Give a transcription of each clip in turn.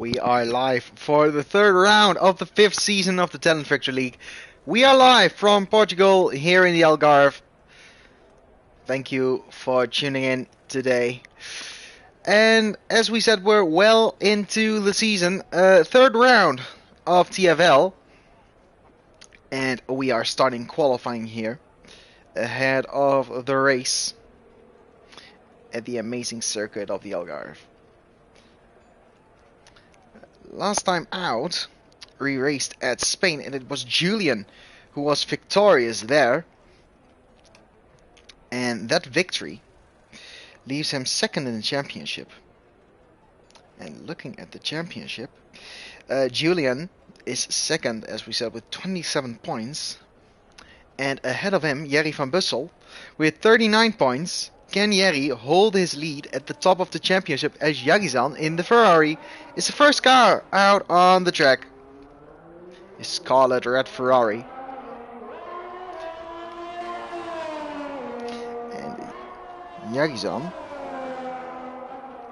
We are live for the third round of the fifth season of the Talent Factory League. We are live from Portugal here in the Algarve. Thank you for tuning in today. And as we said, we're well into the season, third round of TFL. And we are starting qualifying here ahead of the race at the amazing circuit of the Algarve. Last time out, we raced at Spain, and it was Julian who was victorious there. And that victory leaves him second in the championship. And looking at the championship, Julian is second, as we said, with 27 points. And ahead of him, Jerry van Bussel with 39 points. Can Jerry hold his lead at the top of the championship as Yagizan in the Ferrari is the first car out on the track? His scarlet red Ferrari. And Yagizan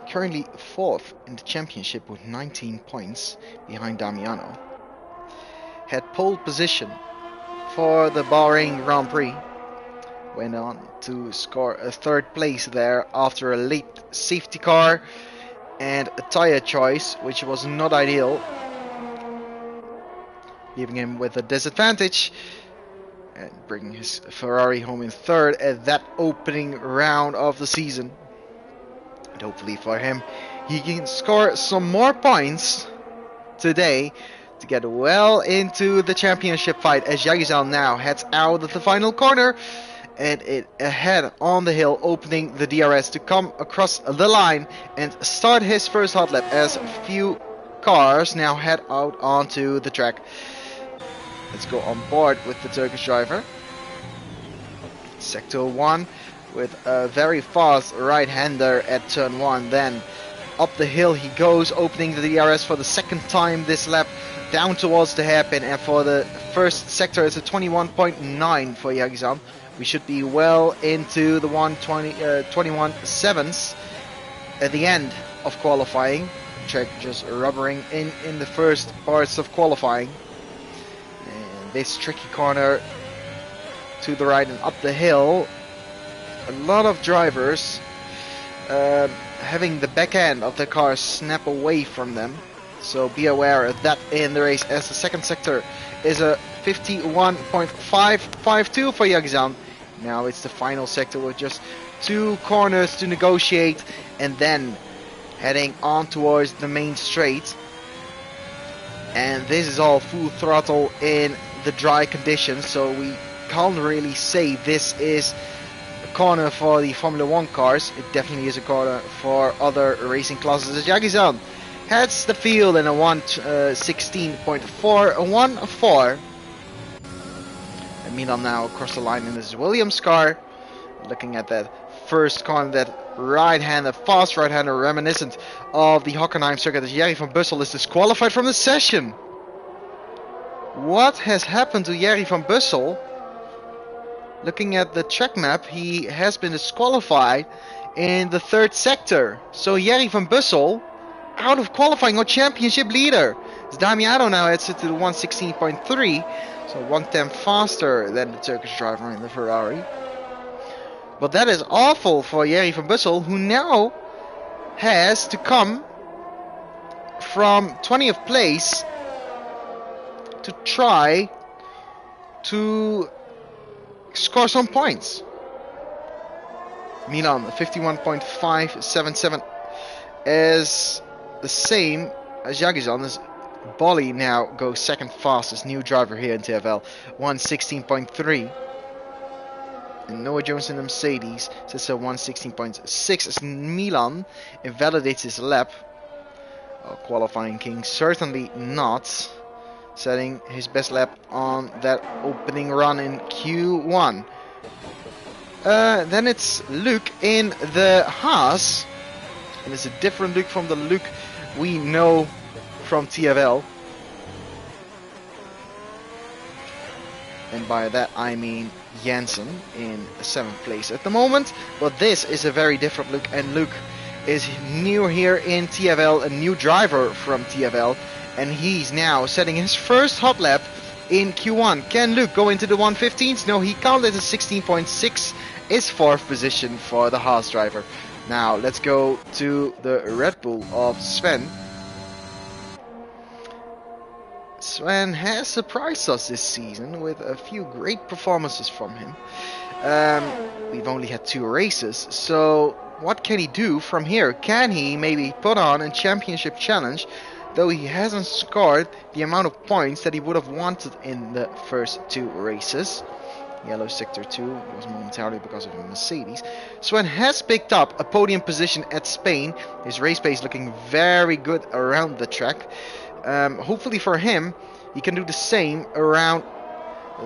currently fourth in the championship with 19 points behind Damiano. Had pole position for the Bahrain Grand Prix. Went on to score a third place there after a late safety car and a tire choice, which was not ideal, leaving him with a disadvantage and bringing his Ferrari home in third at that opening round of the season. And hopefully for him, he can score some more points today to get well into the championship fight as Yagizan now heads out of the final corner. And it ahead on the hill, opening the DRS to come across the line and start his first hot lap as a few cars now head out onto the track. Let's go on board with the Turkish driver. Sector 1 with a very fast right-hander at turn 1. Then up the hill he goes, opening the DRS for the second time this lap down towards the hairpin. And for the first sector it's a 21.9 for Yagizan. We should be well into the 21.7s at the end of qualifying. Track just rubbering in the first parts of qualifying. And this tricky corner to the right and up the hill. A lot of drivers having the back end of the car snap away from them. So be aware of that in the race, as the second sector is a 51.552 for Yagizan. Now it's the final sector with just two corners to negotiate and then heading on towards the main straight. And this is all full throttle in the dry conditions, so we can't really say this is a corner for the Formula 1 cars. It definitely is a corner for other racing classes as Yagizan heads the field in a 1:16.414. Milan now across the line in his Williams car. Looking at that first corner, that right-hander, fast right-hander reminiscent of the Hockenheim circuit, as Jerry van Bussel is disqualified from the session. What has happened to Jerry van Bussel? Looking at the track map, he has been disqualified in the third sector. So Jerry van Bussel out of qualifying, our championship leader. As Damiano now heads it to the 1:16.3. So 1/10 faster than the Turkish driver in the Ferrari. But that is awful for Jerry van Bussel, who now has to come from 20th place to try to score some points. Milan 51.577 is the same as Yagizan. As Bolly now goes second fastest new driver here in TFL, 1:16.3. And Noah Jones in the Mercedes sets a 1:16.6 as Milan invalidates his lap. Qualifying king certainly not, setting his best lap on that opening run in Q1. Then it's Luke in the Haas, and it's a different Luke from the Luke we know from TFL. And by that I mean Jensen in 7th place at the moment. But this is a very different Luke, and Luke is new here in TFL, a new driver from TFL, and he's now setting his first hot lap in Q1. Can Luke go into the 115s? No, he counted as 16.6, is 4th position for the Haas driver. Now let's go to the Red Bull of Sven. Sven has surprised us this season with a few great performances from him. We've only had 2 races, so what can he do from here? Can he maybe put on a championship challenge, though he hasn't scored the amount of points that he would have wanted in the first 2 races? Yellow sector 2 was momentarily because of a Mercedes. Sven has picked up a podium position at Spain. His race pace looking very good around the track. Hopefully for him, he can do the same around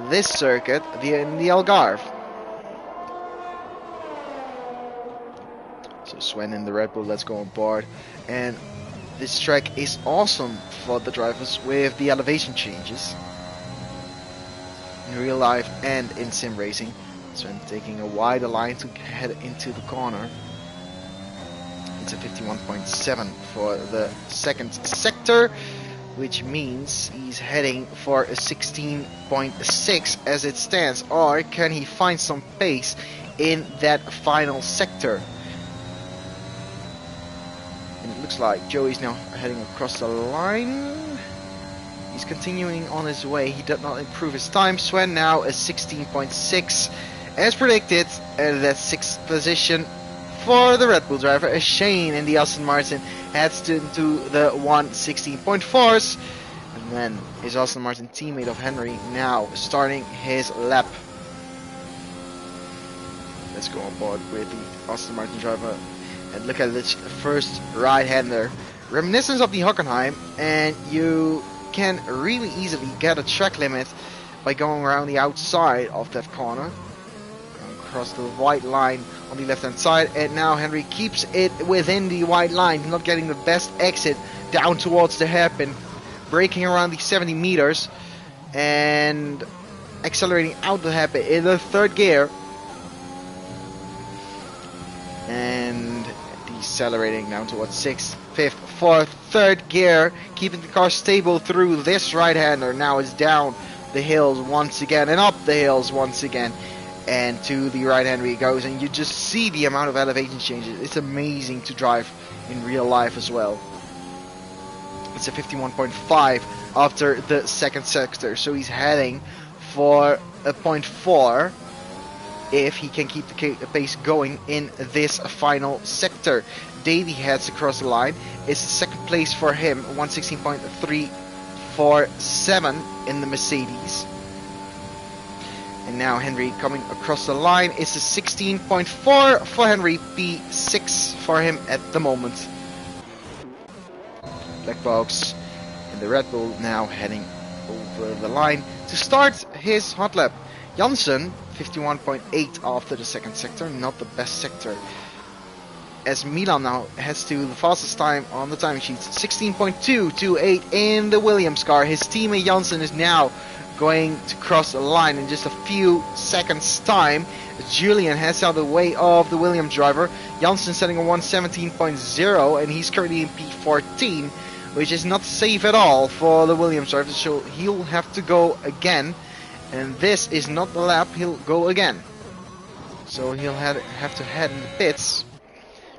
this circuit, in the Algarve. So Sven in the Red Bull, let's go on board. And this track is awesome for the drivers with the elevation changes in real life and in sim racing. Sven taking a wider line to head into the corner. It's a 51.7 for the second sector, which means he's heading for a 16.6 as it stands. Or can he find some pace in that final sector? And it looks like Joey's now heading across the line. He's continuing on his way. He did not improve his time. Sven now a 16.6 as predicted, and that 6th position for the Red Bull driver. A Shane in the Aston Martin heads into the 116.4s, and then his Aston Martin teammate of Henry now starting his lap. Let's go on board with the Aston Martin driver and look at this first right-hander. Reminiscent of the Hockenheim, and you can really easily get a track limit by going around the outside of that corner. Across the white line on the left hand side, and now Henry keeps it within the white line, not getting the best exit down towards the hairpin, braking around the 70 meters and accelerating out the hairpin in the 3rd gear and decelerating down towards 6th, 5th, 4th, 3rd gear, keeping the car stable through this right-hander. Now it's down the hills once again and up the hills once again, and to the right-hander he goes, and you just see the amount of elevation changes. It's amazing to drive in real life as well. It's a 51.5 after the 2nd sector, so he's heading for a 0.4 if he can keep the pace going in this final sector. Davey heads across the line. It's the 2nd place for him, 116.347 in the Mercedes. And now Henry coming across the line. It's a 16.4 for Henry, P6 for him at the moment. Black Box in the Red Bull now heading over the line to start his hot lap. Janssen 51.8 after the 2nd sector, not the best sector. As Milan now heads to the fastest time on the timing sheets, 16.228 in the Williams car. His teammate Janssen is now going to cross the line in just a few seconds time. Julian heads out the way of the Williams driver. Janssen setting a 117.0, and he's currently in P14, which is not safe at all for the Williams driver, so he'll have to go again. And this is not the lap, he'll go again. So he'll have to head in the pits,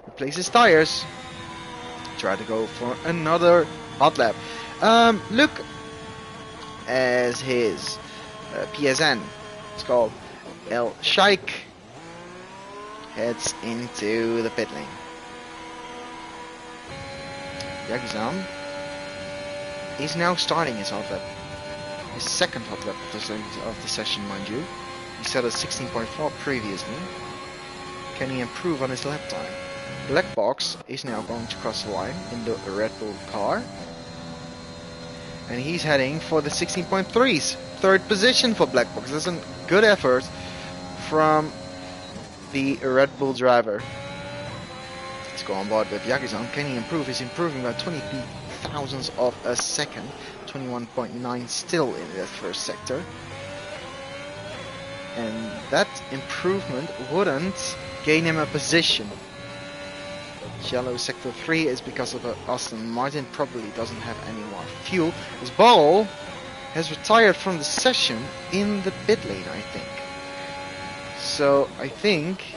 replace his tires, try to go for another hot lap. Look, as his PSN, it's called El Sheikh, heads into the pit lane. Yagizan is now starting his hot lap. His 2nd hot lap of the session, mind you. He set a 16.4 previously. Can he improve on his lap time? Black Box is now going to cross the line in the Red Bull car. And he's heading for the 16.3s. 3rd position for Black Box. That's a good effort from the Red Bull driver. Let's go on board with Yagizan. Can he improve? He's improving by 20 thousandths of a second. 21.9 still in that 1st sector. And that improvement wouldn't gain him a position. Yellow sector 3 is because of Aston Martin probably doesn't have any more fuel. His ball has retired from the session in the pit lane, I think. So I think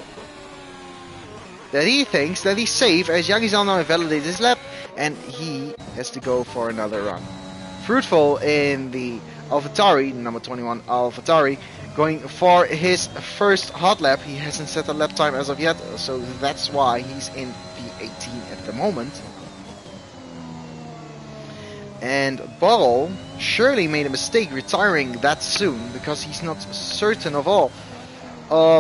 that he thinks that he's safe as Yagizal now invalidated his lap and he has to go for another run. Fruitful in the AlphaTauri, number 21 AlphaTauri, going for his first hot lap. He hasn't set a lap time as of yet, so that's why he's in P18 at the moment. And Bottle surely made a mistake retiring that soon because he's not certain of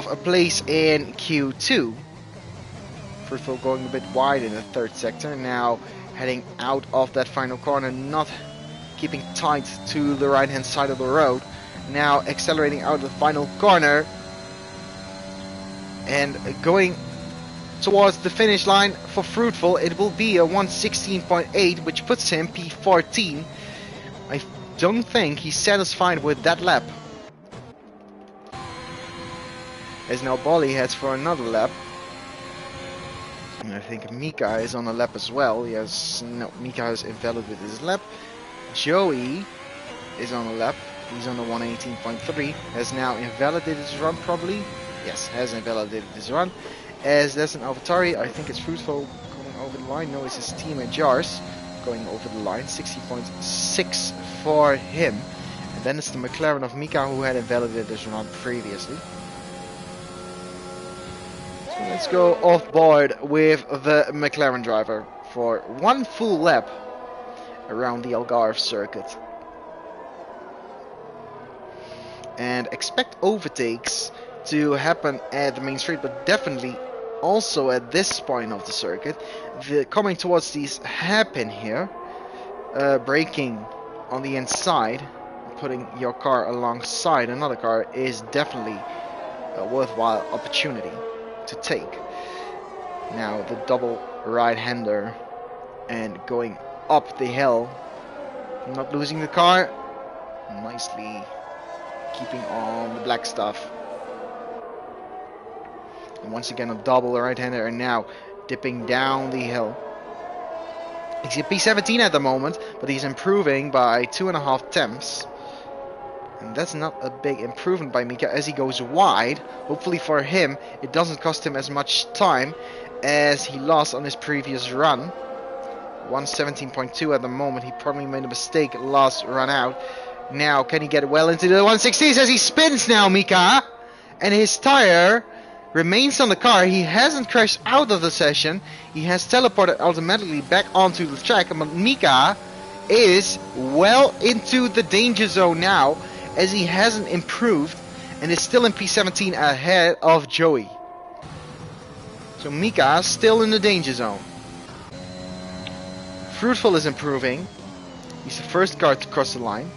a place in Q2. Fruitful going a bit wide in the third sector, now heading out of that final corner, not keeping tight to the right hand side of the road, now accelerating out of the final corner and going towards the finish line for Fruitful. It will be a 1:16.8, which puts him P14. I don't think he's satisfied with that lap, as now Bolly heads for another lap. And I think Mika is on a lap as well. Yes, no, Mika has invalidated his lap. Joey is on a lap. He's on the 118.3. Has now invalidated his run, probably. Yes, has invalidated his run. As there's an AlphaTauri, I think it's Fruitful going over the line. No, it's his teammate Jars going over the line. 60.6 for him. And then it's the McLaren of Mika who had invalidated his run previously. So let's go off board with the McLaren driver for one full lap around the Algarve circuit. And expect overtakes to happen at the main street, but definitely also at this point of the circuit. Coming towards these hairpin here, braking on the inside, putting your car alongside another car is definitely a worthwhile opportunity to take. Now the double right-hander and going up the hill, not losing the car, nicely keeping on the black stuff. And once again a double right-hander and now dipping down the hill. He's at P17 at the moment, but he's improving by 2.5 temps. And that's not a big improvement by Mika as he goes wide. Hopefully for him it doesn't cost him as much time as he lost on his previous run. 117.2 at the moment. He probably made a mistake last run out. Now can he get well into the 160s as he spins now, Mika? And his tire remains on the car. He hasn't crashed out of the session. He has teleported automatically back onto the track. But Mika is well into the danger zone now as he hasn't improved and is still in P17 ahead of Joey. So Mika still in the danger zone. Fruitful is improving. He's the first car to cross the line,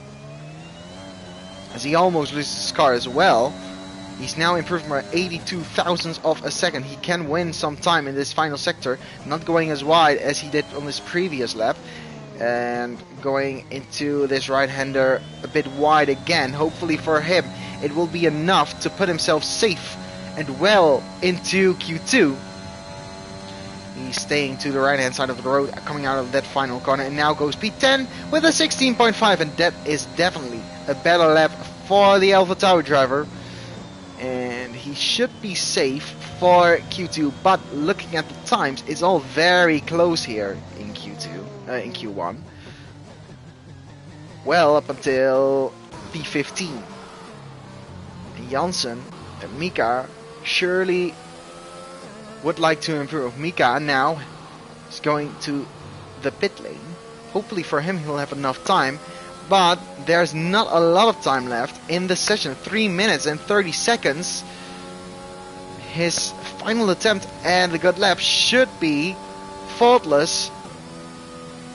as he almost loses his car as well. He's now improved by 82 thousandths of a second. He can win some time in this final sector, not going as wide as he did on his previous lap, and going into this right-hander a bit wide again. Hopefully for him it will be enough to put himself safe and well into Q2. He's staying to the right-hand side of the road, coming out of that final corner, and now goes P10 with a 16.5, and that is definitely a better lap for the AlphaTauri driver. And he should be safe for Q2, but looking at the times, it's all very close here in in Q1. Well, up until P15. And Janssen and Mika surely would like to improve. Mika now is going to the pit lane. Hopefully for him he'll have enough time, but there's not a lot of time left in the session. 3 minutes and 30 seconds. His final attempt at the good lap should be faultless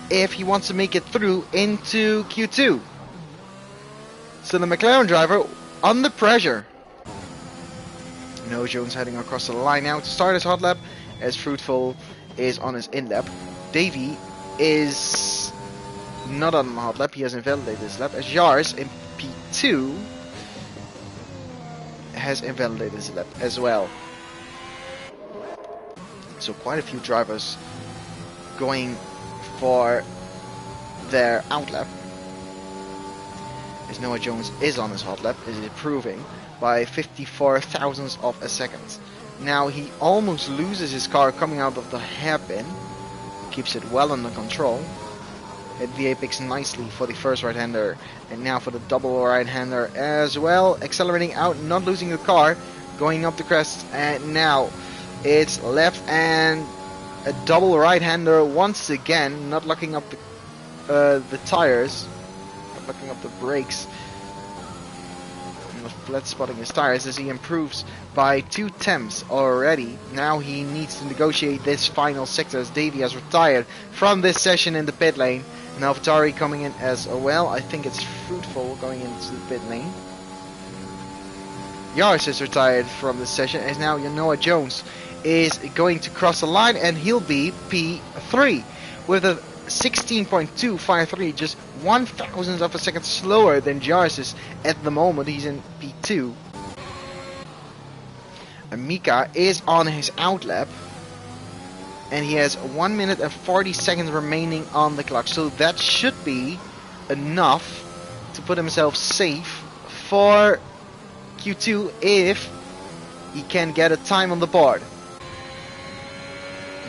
if he wants to make it through into Q2. So the McLaren driver under pressure. No Jones heading across the line now to start his hot lap, as Fruitful is on his in lap. Davey is not on the hot lap, he has invalidated his lap, as Jars in P2 has invalidated his lap as well. So quite a few drivers going for their outlap. As Noah Jones is on his hot lap, is improving by 54 thousandths of a second. Now he almost loses his car coming out of the hairpin. Keeps it well under control. Hit the apex nicely for the first right-hander, and now for the double right-hander as well. Accelerating out, not losing the car, going up the crest, and now it's left and a double right-hander once again, not locking up the tires, not locking up the brakes, and flat spotting his tires as he improves by 2 tenths already. Now he needs to negotiate this final sector as Davey has retired from this session in the pit lane. And AlphaTauri coming in as well. I think it's fruitful going into the pit lane. Yaris is retired from this session as now Noah Jones is going to cross the line and he'll be P3 with a 16.253, just 1,000th of a second slower than Yaris is at the moment. He's in P2. And Mika is on his outlap. And he has 1 minute and 40 seconds remaining on the clock. So that should be enough to put himself safe for Q2 if he can get a time on the board.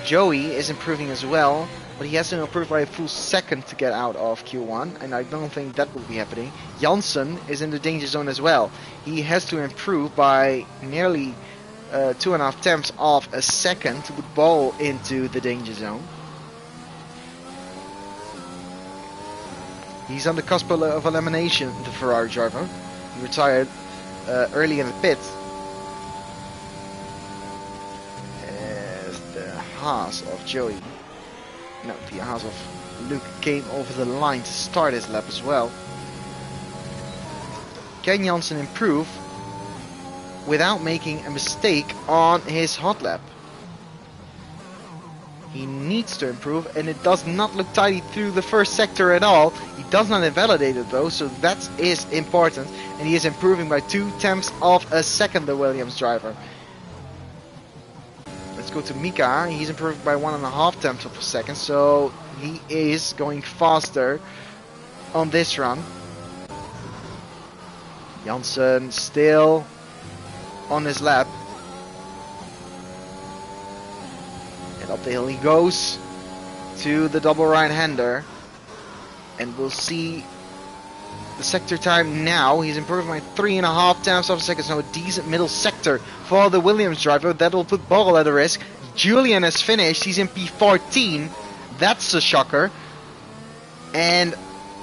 Joey is improving as well, but he has to improve by a full second to get out of Q1, and I don't think that will be happening. Janssen is in the danger zone as well. He has to improve by nearly 2.5 tenths of a second to put Ball into the danger zone. He's on the cusp of elimination, the Ferrari driver. He retired early in the pit. As the Haas of Joey, no, the Haas of Luke came over the line to start his lap as well. Can Janssen improve without making a mistake on his hot lap? He needs to improve, and it does not look tidy through the first sector at all. He does not invalidate it though, so that is important, and he is improving by 2 tenths of a second, the Williams driver. Let's go to Mika. He's improved by 1.5 tenths of a second, so he is going faster on this run. Janssen still on his lap, and up the hill he goes to the double right-hander, and we'll see the sector time now. He's improving by 3.5 tenths of a second, so a decent middle sector for the Williams driver. That will put Ball at a risk. Julian has finished, he's in P14, that's a shocker, and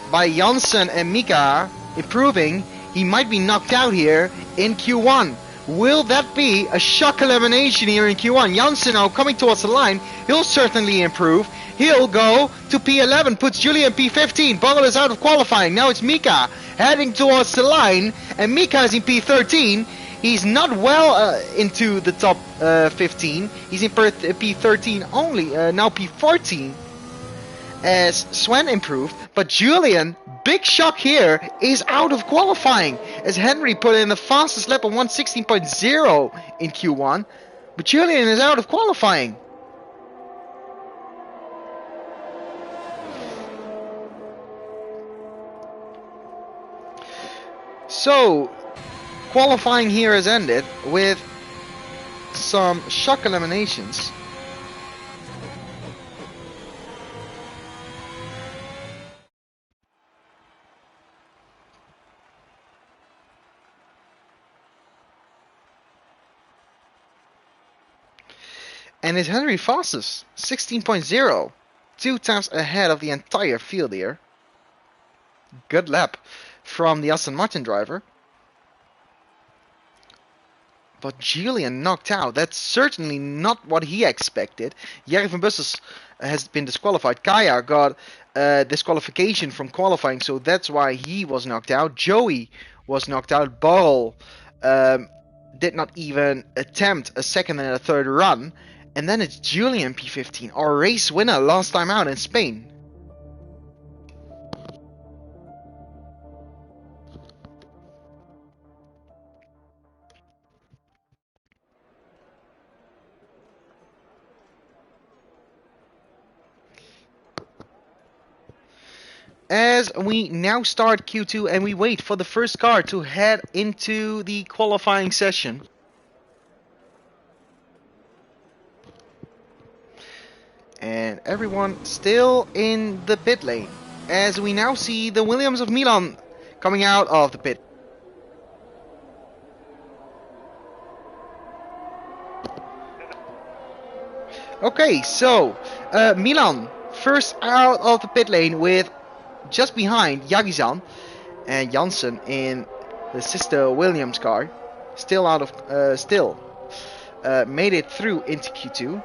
by Janssen and Mika improving, he might be knocked out here in Q1. Will that be a shock elimination here in Q1? Janssen now coming towards the line. He'll certainly improve. He'll go to P11, puts Julian P15. Boggle is out of qualifying. Now it's Mika heading towards the line, and Mika is in P13. He's not well into the top 15. He's in P13 only, now P14. As Sven improved, but Julian, big shock here, is out of qualifying as Henry put in the fastest lap of 1:16.0 in Q1, but Julian is out of qualifying. So qualifying here has ended with some shock eliminations. And is Henry fastest? 16.0. 2 times ahead of the entire field here. Good lap from the Aston Martin driver. But Julian knocked out. That's certainly not what he expected. Jerry van Bussels has been disqualified. Kaya got disqualification from qualifying, so that's why he was knocked out. Joey was knocked out. Barrel did not even attempt a second and a third run. And then it's Julian P15, our race winner last time out in Spain. as we now start Q2 and we wait for the first car to head into the qualifying session. And everyone still in the pit lane, as we now see the Williams of Milan coming out of the pit. Okay, so Milan first out of the pit lane with just behind Yagizan and Janssen in the sister Williams car, still out of made it through into Q2.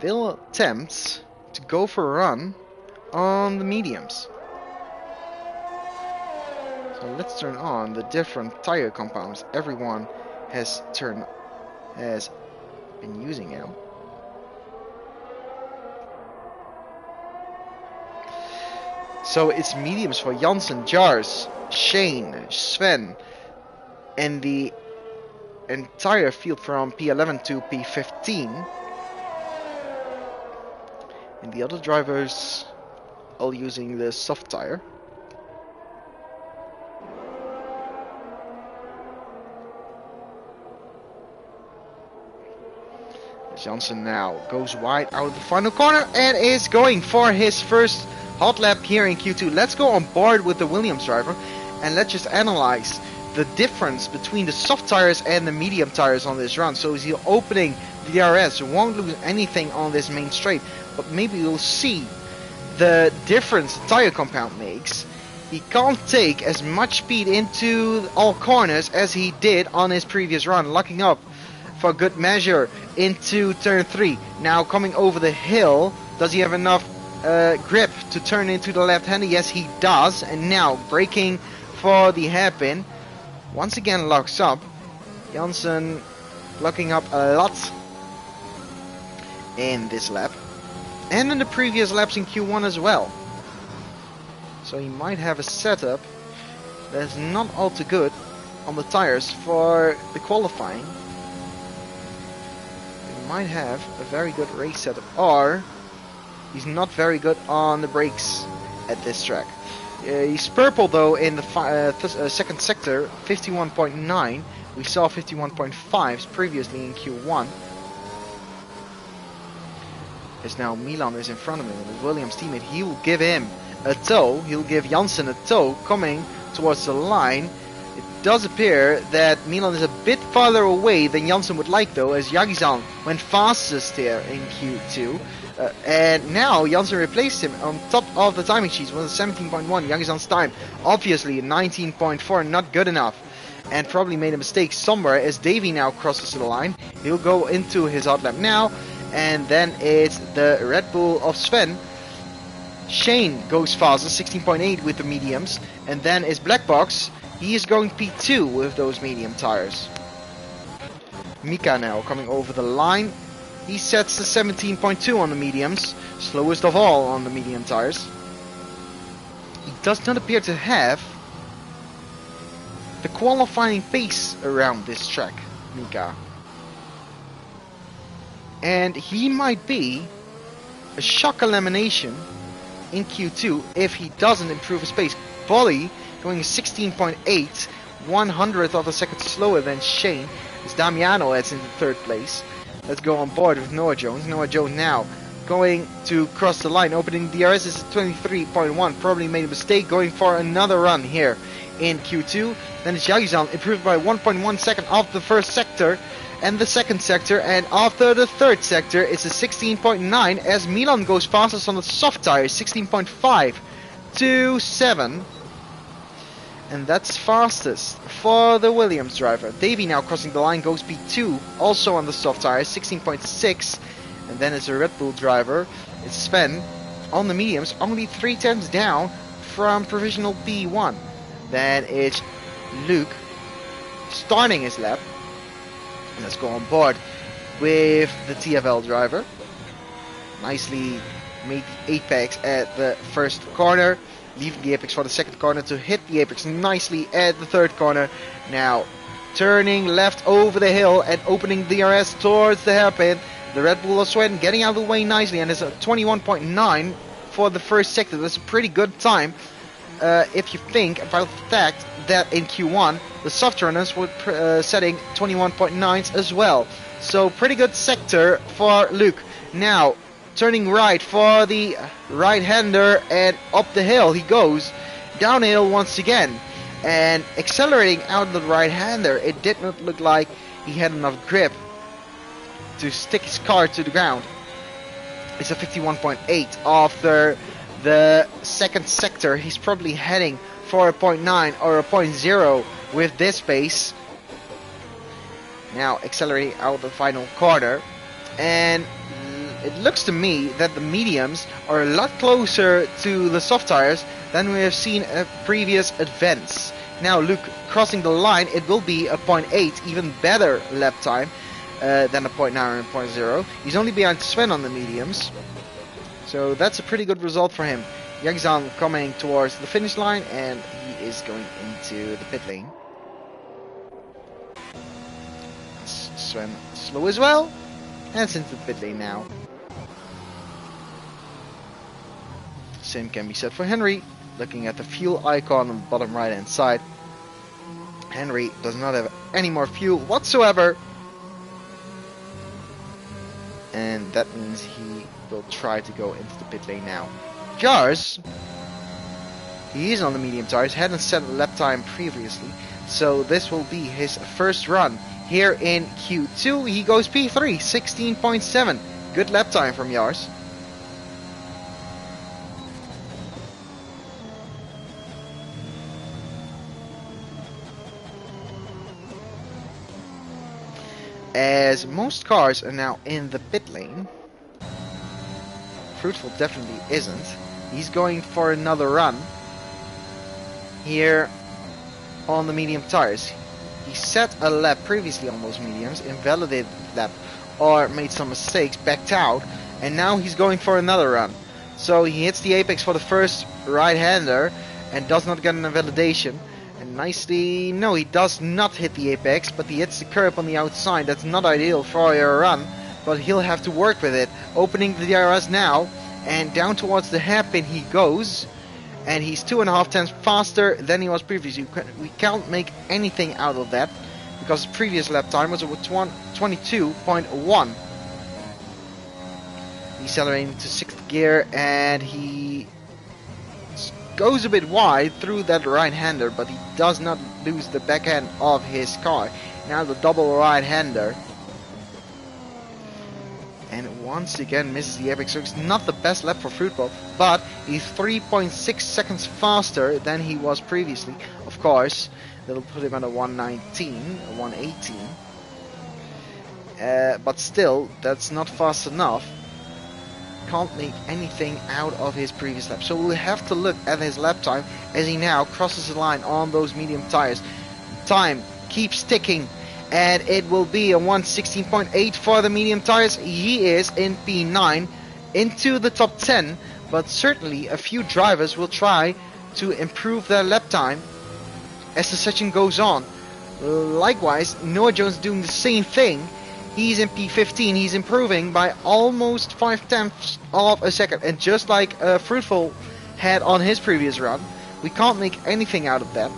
Will attempts to go for a run on the mediums. So let's turn on the different tire compounds everyone has been using now. So it's mediums for Janssen, Jars, Shane, Sven, and the entire field from P11 to P15. And the other drivers all using the soft tire. Janssen now goes wide out of the final corner and is going for his first hot lap here in Q2. Let's go on board with the Williams driver and let's just analyze the difference between the soft tires and the medium tires on this run. So is he opening the DRS, won't lose anything on this main straight, but maybe you'll see the difference the tire compound makes. He can't take as much speed into all corners as he did on his previous run, locking up for good measure into turn 3. Now coming over the hill, does he have enough grip to turn into the left-hander? Yes, he does. And now braking for the hairpin. Once again locks up. Janssen locking up a lot in this lap. And in the previous laps in Q1 as well. So he might have a setup that's not all too good on the tires for the qualifying. He might have a very good race setup, or he's not very good on the brakes at this track. He's purple though in the second sector, 51.9. We saw 51.5s previously in Q1. As now Milan is in front of him, and the Williams teammate, he will give him a tow. He'll give Janssen a tow coming towards the line. It does appear that Milan is a bit farther away than Janssen would like though, as Yagizan went fastest here in Q2. And now Janssen replaced him on top of the timing sheets with a 17.1. Yagizan's time, obviously a 19.4, not good enough. And probably made a mistake somewhere as Davey now crosses the line. He'll go into his hot lap now. And then it's the Red Bull of Sven. Shane goes faster, 16.8 with the mediums. And then is Black Box. He is going P2 with those medium tires. Mika now coming over the line. He sets the 17.2 on the mediums. Slowest of all on the medium tires. He does not appear to have the qualifying pace around this track, Mika. And he might be a shock elimination in Q2 if he doesn't improve his pace. Bolly going 16.8, 100th of a second slower than Shane. It's Damiano that's in the third place. Let's go on board with Noah Jones. Noah Jones now going to cross the line. Opening DRS is 23.1. Probably made a mistake going for another run here in Q2. Then it's Yagizan, improved by 1.1 second off the first sector and the second sector, and after the third sector it's a 16.9 as Milan goes fastest on the soft tires, 16.5 to 7, and that's fastest for the Williams driver. Davey now crossing the line, goes P2 also on the soft tires, 16.6, and then it's a Red Bull driver, it's Sven on the mediums, only 3 tenths down from provisional P1. Then it's Luke starting his lap. Let's go on board with the TFL driver. Nicely made the apex at the first corner, leaving the apex for the second corner to hit the apex nicely at the third corner. Now turning left over the hill and opening the DRS towards the hairpin. The Red Bull of Sweden getting out of the way nicely, and it's a 21.9 for the first sector. That's a pretty good time if you think about the fact that in Q1 the soft runners were setting 21.9s as well. So pretty good sector for Luke. Now turning right for the right-hander, and up the hill he goes, downhill once again, and accelerating out of the right-hander. It did not look like he had enough grip to stick his car to the ground. It's a 51.8 after the second sector. He's probably heading for a 0.9 or a 0.0 with this pace. Now accelerating out the final corner, and it looks to me that the mediums are a lot closer to the soft tires than we have seen at previous events. Now Luke crossing the line, it will be a 0.8, even better lap time than a 0.9 and 0.0. He's only behind Sven on the mediums, so that's a pretty good result for him. Yagzan coming towards the finish line, and he is going into the pit lane. Sven slow as well, and it's into the pit lane now. Same can be said for Henry. Looking at the fuel icon on the bottom right hand side, Henry does not have any more fuel whatsoever, and that means he will try to go into the pit lane now. Jars, he is on the medium tires, hadn't set a lap time previously, so this will be his first run here in Q2. He goes P3, 16.7. Good lap time from Jars. As most cars are now in the pit lane, Fruitful definitely isn't. He's going for another run here on the medium tires. He set a lap previously on those mediums, invalidated the lap or made some mistakes, backed out, and now he's going for another run. So he hits the apex for the first right-hander and does not get an invalidation. And nicely, no, he does not hit the apex, but he hits the curb on the outside. That's not ideal for a run, but he'll have to work with it. Opening the DRS now, and down towards the hairpin he goes, and he's 2.5 tenths faster than he was previously. We can't make anything out of that, because his previous lap time was 22.1. Decelerating to 6th gear, and he goes a bit wide through that right-hander, but he does not lose the backhand of his car. Now the double right-hander, and once again misses the apex. So it's not the best lap for Fruitful, but he's 3.6 seconds faster than he was previously. Of course, that'll put him at a 119, a 118. But still, that's not fast enough. Can't make anything out of his previous lap, so we'll have to look at his lap time as he now crosses the line on those medium tires. Time keeps ticking, and it will be a 116.8 for the medium tires. He is in P9 into the top 10, but certainly a few drivers will try to improve their lap time as the session goes on. Likewise, Noah Jones doing the same thing. He's in P15, he's improving by almost 5 tenths of a second, and just like Fruitful had on his previous run, we can't make anything out of that,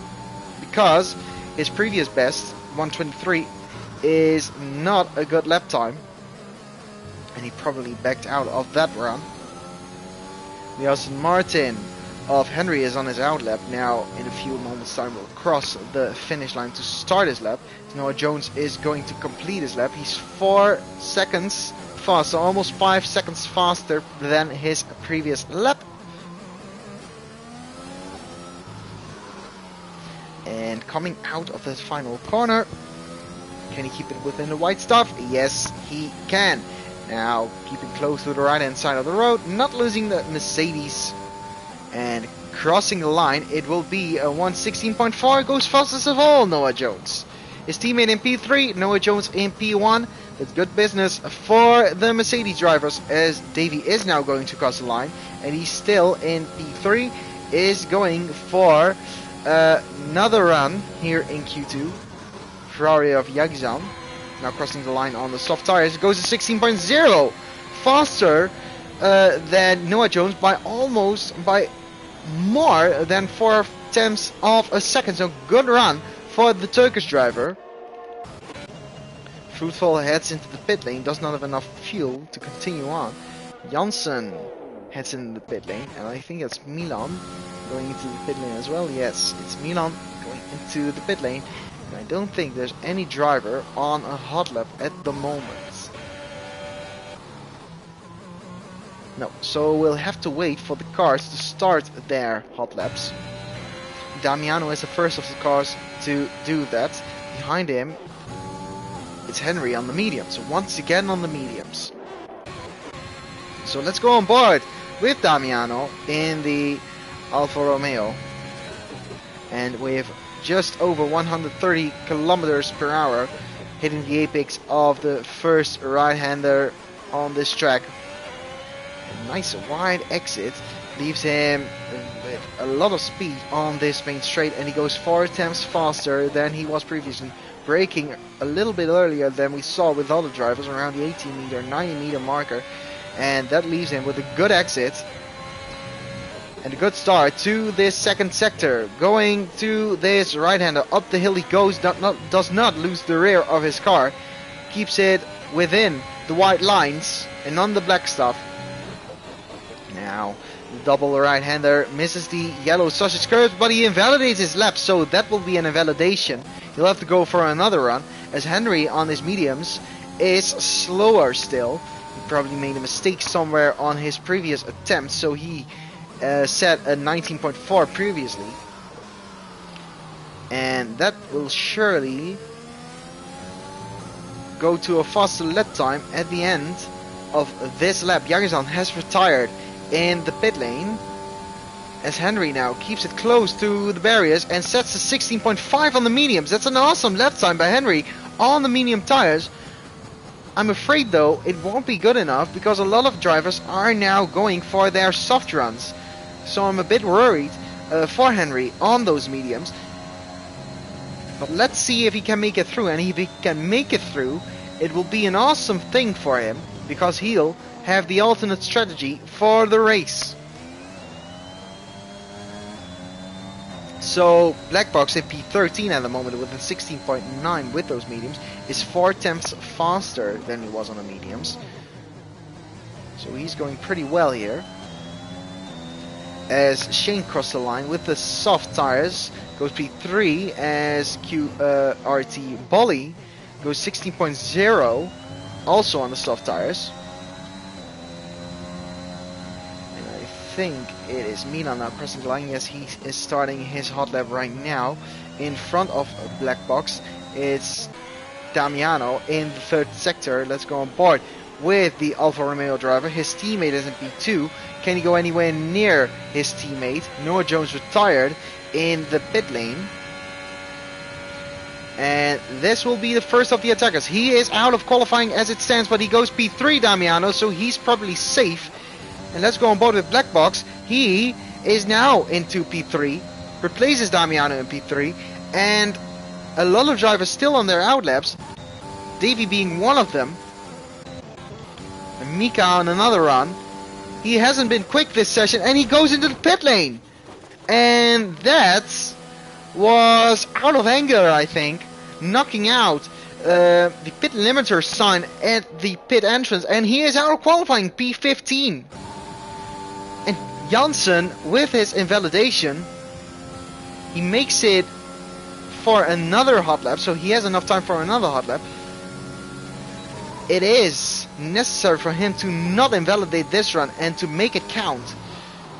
because his previous best, 123, is not a good lap time, and he probably backed out of that run. The Aston Martin of Henry is on his out lap. Now in a few moments time will cross the finish line to start his lap. Noah Jones is going to complete his lap. He's 4 seconds faster, almost 5 seconds faster than his previous lap. And coming out of the final corner, can he keep it within the white stuff? Yes, he can. Now keeping close to the right hand side of the road, not losing the Mercedes, and crossing the line. It will be a 116.4. Goes fastest of all, Noah Jones. His teammate in P3, Noah Jones in P1. It's good business for the Mercedes drivers, as Davey is now going to cross the line, and he's still in P3, is going for another run here in Q2 Ferrari of Yagizan. Now crossing the line on the soft tires. It goes to 16.0. Faster than Noah Jones by more than 4/10 of a second. So good run for the Turkish driver. Fruitful heads into the pit lane. Does not have enough fuel to continue on. Janssen heads in the pit lane. And I think it's Milan going into the pit lane as well. Yes, it's Milan going into the pit lane. And I don't think there's any driver on a hot lap at the moment. No, so we'll have to wait for the cars to start their hot laps. Damiano is the first of the cars to do that. Behind him, it's Henry on the mediums. So once again on the mediums. So let's go on board with Damiano in the Alfa Romeo. And with just over 130 kilometers per hour, hitting the apex of the first right-hander on this track. A nice wide exit leaves him with a lot of speed on this main straight, and he goes 4/10 faster than he was previously, braking a little bit earlier than we saw with other drivers, around the 18 meter, 90 meter marker, and that leaves him with a good exit and a good start to this second sector. Going to this right-hander, up the hill he goes, does not lose the rear of his car, keeps it within the white lines and on the black stuff. Now, the double right-hander misses the yellow sausage curve, but he invalidates his lap, so that will be an invalidation. He'll have to go for another run, as Henry on his mediums is slower still. He probably made a mistake somewhere on his previous attempt, so he set a 19.4 previously. And that will surely go to a faster lap time at the end of this lap. Jagizan has retired in the pit lane, as Henry now keeps it close to the barriers and sets a 16.5 on the mediums. That's an awesome lap time by Henry on the medium tires. I'm afraid though it won't be good enough, because a lot of drivers are now going for their soft runs. So I'm a bit worried for Henry on those mediums. But let's see if he can make it through, and if he can make it through, it will be an awesome thing for him, because he'll have the alternate strategy for the race. So Black Box in P13 at the moment with a 16.9 with those mediums is 4/10 faster than he was on the mediums. So he's going pretty well here. As Shane crossed the line with the soft tires, goes P3, as QRT Bolly goes 16.0, also on the soft tires. I think it is Milan now crossing the line. Yes, he is starting his hot lap right now. In front of Black Box, it's Damiano in the third sector. Let's go on board with the Alfa Romeo driver. His teammate is in P2. Can he go anywhere near his teammate? Noah Jones retired in the pit lane. And this will be the first of the attackers. He is out of qualifying as it stands, but he goes P3, Damiano, so he's probably safe. And let's go on board with Black Box. He is now into P3, replaces Damiano in P3, and a lot of drivers still on their outlaps, Davey being one of them, and Mika on another run. He hasn't been quick this session, and he goes into the pit lane. And that was out of anger, I think, knocking out the pit limiter sign at the pit entrance, and he is out of qualifying, P15. And Janssen, with his invalidation, he makes it for another hot lap, so he has enough time for another hot lap. It is necessary for him to not invalidate this run and to make it count,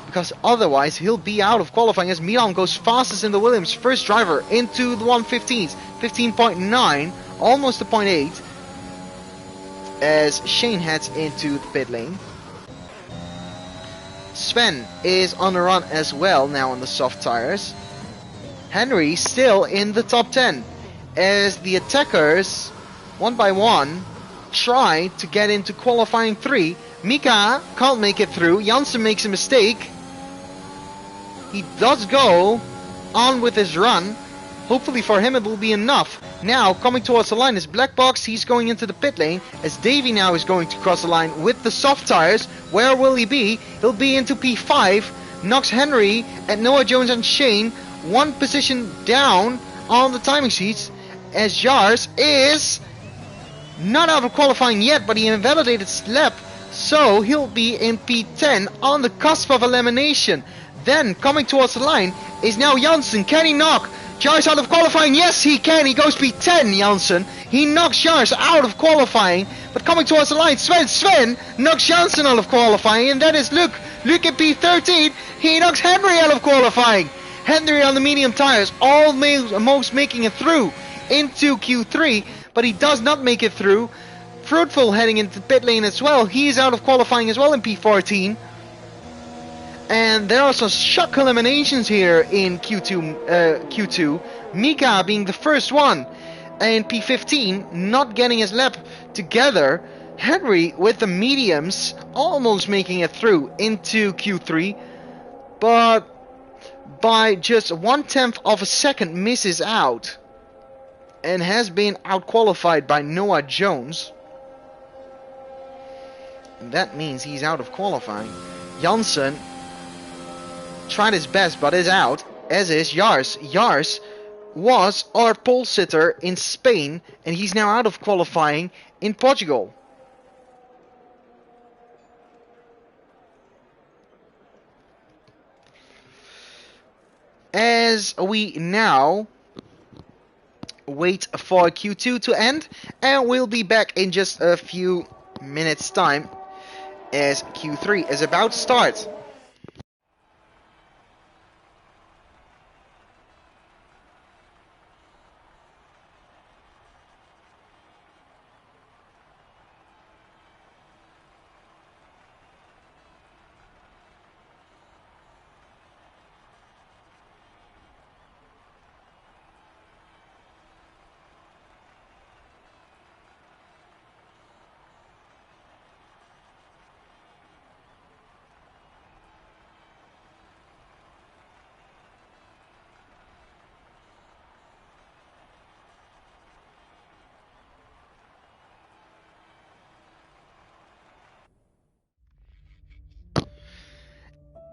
because otherwise he'll be out of qualifying, as Milan goes fastest in the Williams, first driver into the 115s, 15.9, almost a 0.8, as Shane heads into the pit lane. Sven is on the run as well, now on the soft tires. Henry still in the top 10, as the attackers, one by one, try to get into qualifying 3. Mika can't make it through. Janssen makes a mistake. He does go on with his run, Hopefully for him it will be enough. Now coming towards the line is Black Box. He's going into the pit lane as Davey now is going to cross the line with the soft tires. Where will he be? He'll be into P5. Knocks Henry and Noah Jones and Shane one position down on the timing sheets as Jars is not out of qualifying yet, but he invalidated his lap, so he'll be in P10 on the cusp of elimination. Then coming towards the line is now Janssen. Can he knock Jars out of qualifying? Yes, he can. He goes P10, Janssen. He knocks Jars out of qualifying, but coming towards the line, Sven knocks Janssen out of qualifying, and that is Luke in P13. He knocks Henry out of qualifying. Henry on the medium tires, almost making it through into Q3, but he does not make it through. Fruitful heading into pit lane as well. He's out of qualifying as well in P14. And there are some shock eliminations here in Q2. Mika being the first one in P15, not getting his lap together. Henry with the mediums, almost making it through into Q3, but by just 1/10 of a second misses out and has been out-qualified by Noah Jones. And that means he's out of qualifying. Janssen tried his best but is out, as is Jars. Jars was our pole sitter in Spain and he's now out of qualifying in Portugal. As we now wait for Q2 to end, and we'll be back in just a few minutes time as Q3 is about to start.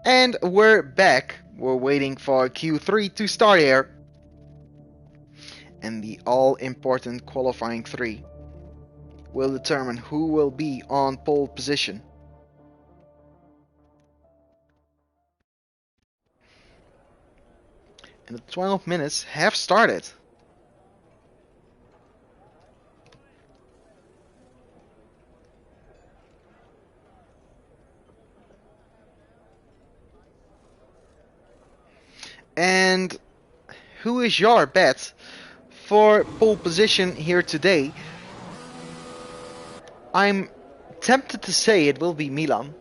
And we're back. We're waiting for Q3 to start here. And the all-important qualifying 3 will determine who will be on pole position. And the 12 minutes have started. And who is your bet for pole position here today? I'm tempted to say it will be Milan.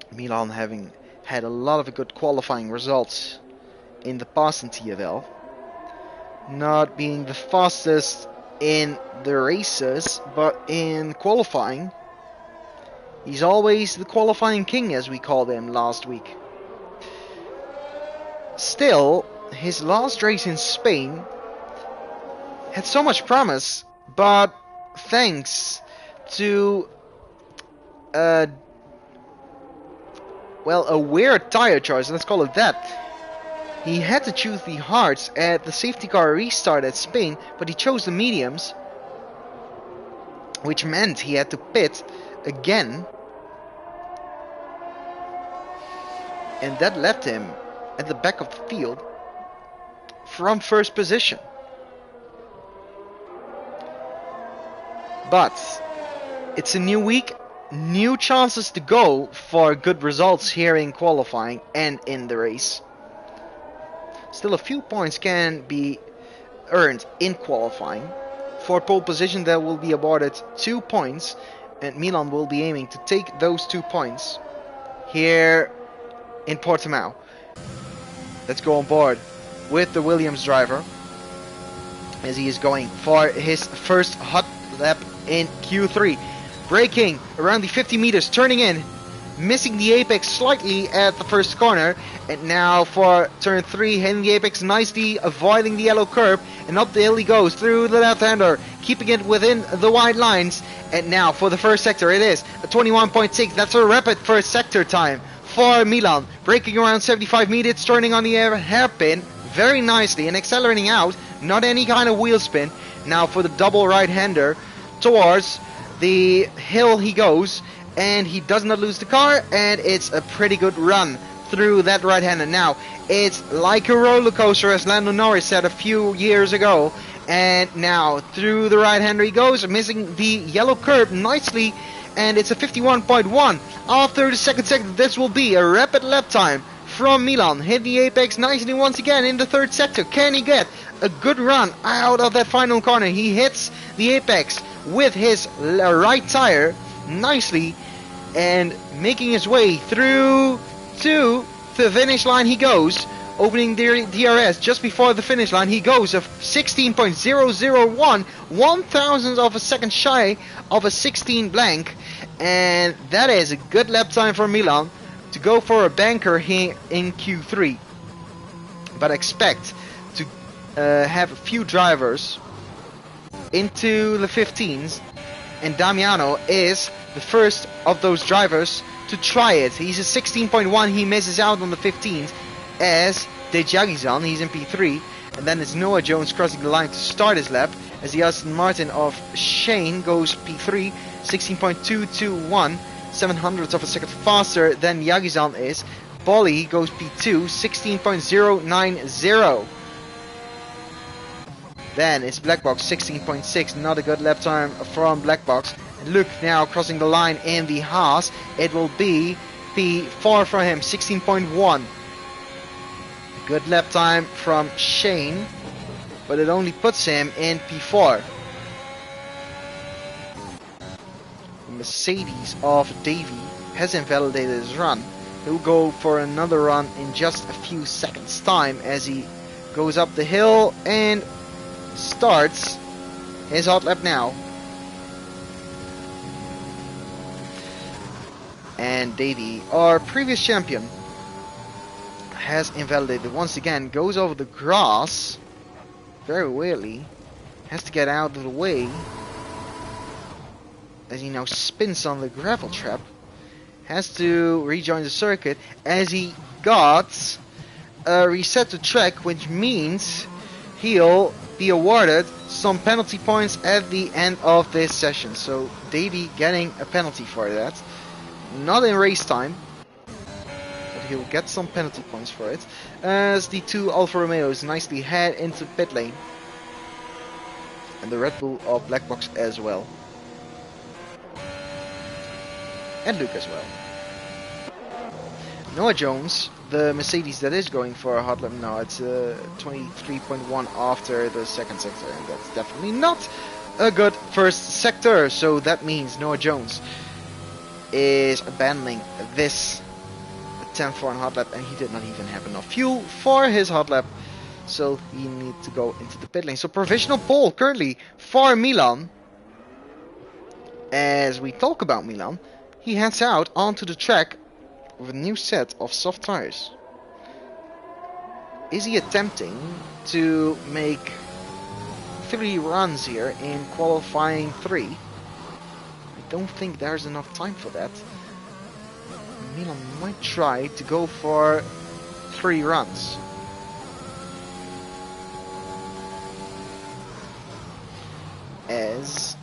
Milan having had a lot of good qualifying results in the past in TFL. Not being the fastest in the races, but in qualifying, he's always the qualifying king, as we called him last week. Still, his last race in Spain had so much promise, but thanks to a weird tire choice, let's call it that, he had to choose the hards at the safety car restart at Spain, but he chose the mediums, which meant he had to pit again, and that left him at the back of the field from first position. But it's a new week, new chances to go for good results here in qualifying and in the race. Still a few points can be earned in qualifying. For pole position there will be awarded 2 points, and Milan will be aiming to take those 2 points here in Portimao. Let's go on board with the Williams driver as he is going for his first hot lap in Q3. Braking around the 50 meters, turning in missing the apex slightly at the first corner. And now for turn 3, hitting the apex nicely, avoiding the yellow curb, and up the hill he goes through the left-hander, keeping it within the wide lines. And now for the first sector, it is a 21.6. That's a rapid first sector time for Milan, braking around 75 meters, turning on the hairpin very nicely and accelerating out, not any kind of wheel spin. Now for the double right-hander, towards the hill he goes, and he does not lose the car, and it's a pretty good run through that right-hander. Now it's like a roller coaster, as Lando Norris said a few years ago, and now through the right-hander he goes, missing the yellow curb nicely, and it's a 51.1. After the second sector, this will be a rapid lap time from Milan. Hit the apex nicely once again in the third sector. Can he get a good run out of that final corner? He hits the apex with his right tire nicely and making his way through to the finish line he goes, opening the DRS just before the finish line. He goes a 16.001, 1,000th of a second shy of a 16 blank, and that is a good lap time for Milan to go for a banker here in Q3. But expect to have a few drivers into the 15s, and Damiano is the first of those drivers to try it. He's a 16.1, he misses out on the 15s as Dejagizan, he's in P3, and then it's Noah Jones crossing the line to start his lap as the Aston Martin of Shane goes P3, 16.221, 700ths of a second faster than Yagizan is. Bolly goes P2, 16.090. Then it's Blackbox, 16.6, not a good lap time from Blackbox. And look now, crossing the line in the Haas, it will be P4 for him, 16.1. Good lap time from Shane, but it only puts him in P4. The Mercedes of Davey has invalidated his run. He'll go for another run in just a few seconds time as he goes up the hill and starts his hot lap now. And Davey, our previous champion, has invalidated once again, goes over the grass very weirdly, has to get out of the way as he now spins on the gravel trap, has to rejoin the circuit as he got a reset to track, which means he'll be awarded some penalty points at the end of this session. So Davey getting a penalty for that, not in race time, but he'll get some penalty points for it, as the two Alfa Romeos nicely head into pit lane, and the Red Bull of Black Box as well, and Luke as well. Noah Jones, the Mercedes that is going for a hot lap now, it's 23.1 after the second sector, and that's definitely not a good first sector. So that means Noah Jones is abandoning this attempt for a hot lap, and he did not even have enough fuel for his hot lap, so he needs to go into the pit lane. So provisional pole currently for Milan. As we talk about Milan, he heads out onto the track with a new set of soft tires. Is he attempting to make 3 runs here in qualifying 3? I don't think there's enough time for that. Milan might try to go for 3 runs. As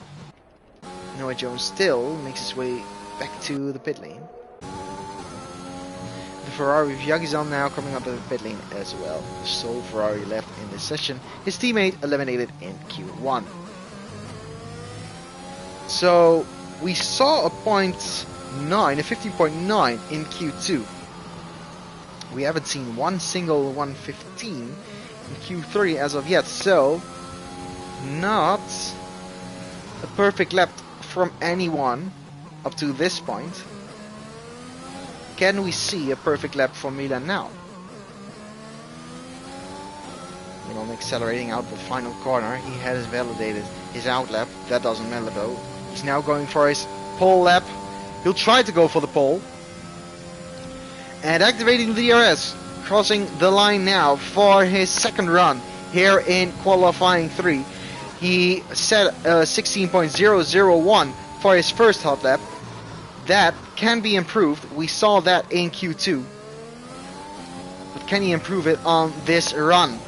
Noah Jones still makes his way back to the pit lane. The Ferrari of Yagizan now coming up to the pit lane as well. The sole Ferrari left in this session. His teammate eliminated in Q1. So we saw a 15.9 in Q2. We haven't seen one single 115 in Q3 as of yet, so not a perfect lap from anyone up to this point. Can we see a perfect lap for Milan now? Milan accelerating out the final corner. He has validated his out lap. That doesn't matter though. He's now going for his pole lap. He'll try to go for the pole. and activating the DRS, crossing the line now for his second run here in qualifying 3. He set 16.001 for his first hot lap. That can be improved. We saw that in Q2. But can he improve it on this run?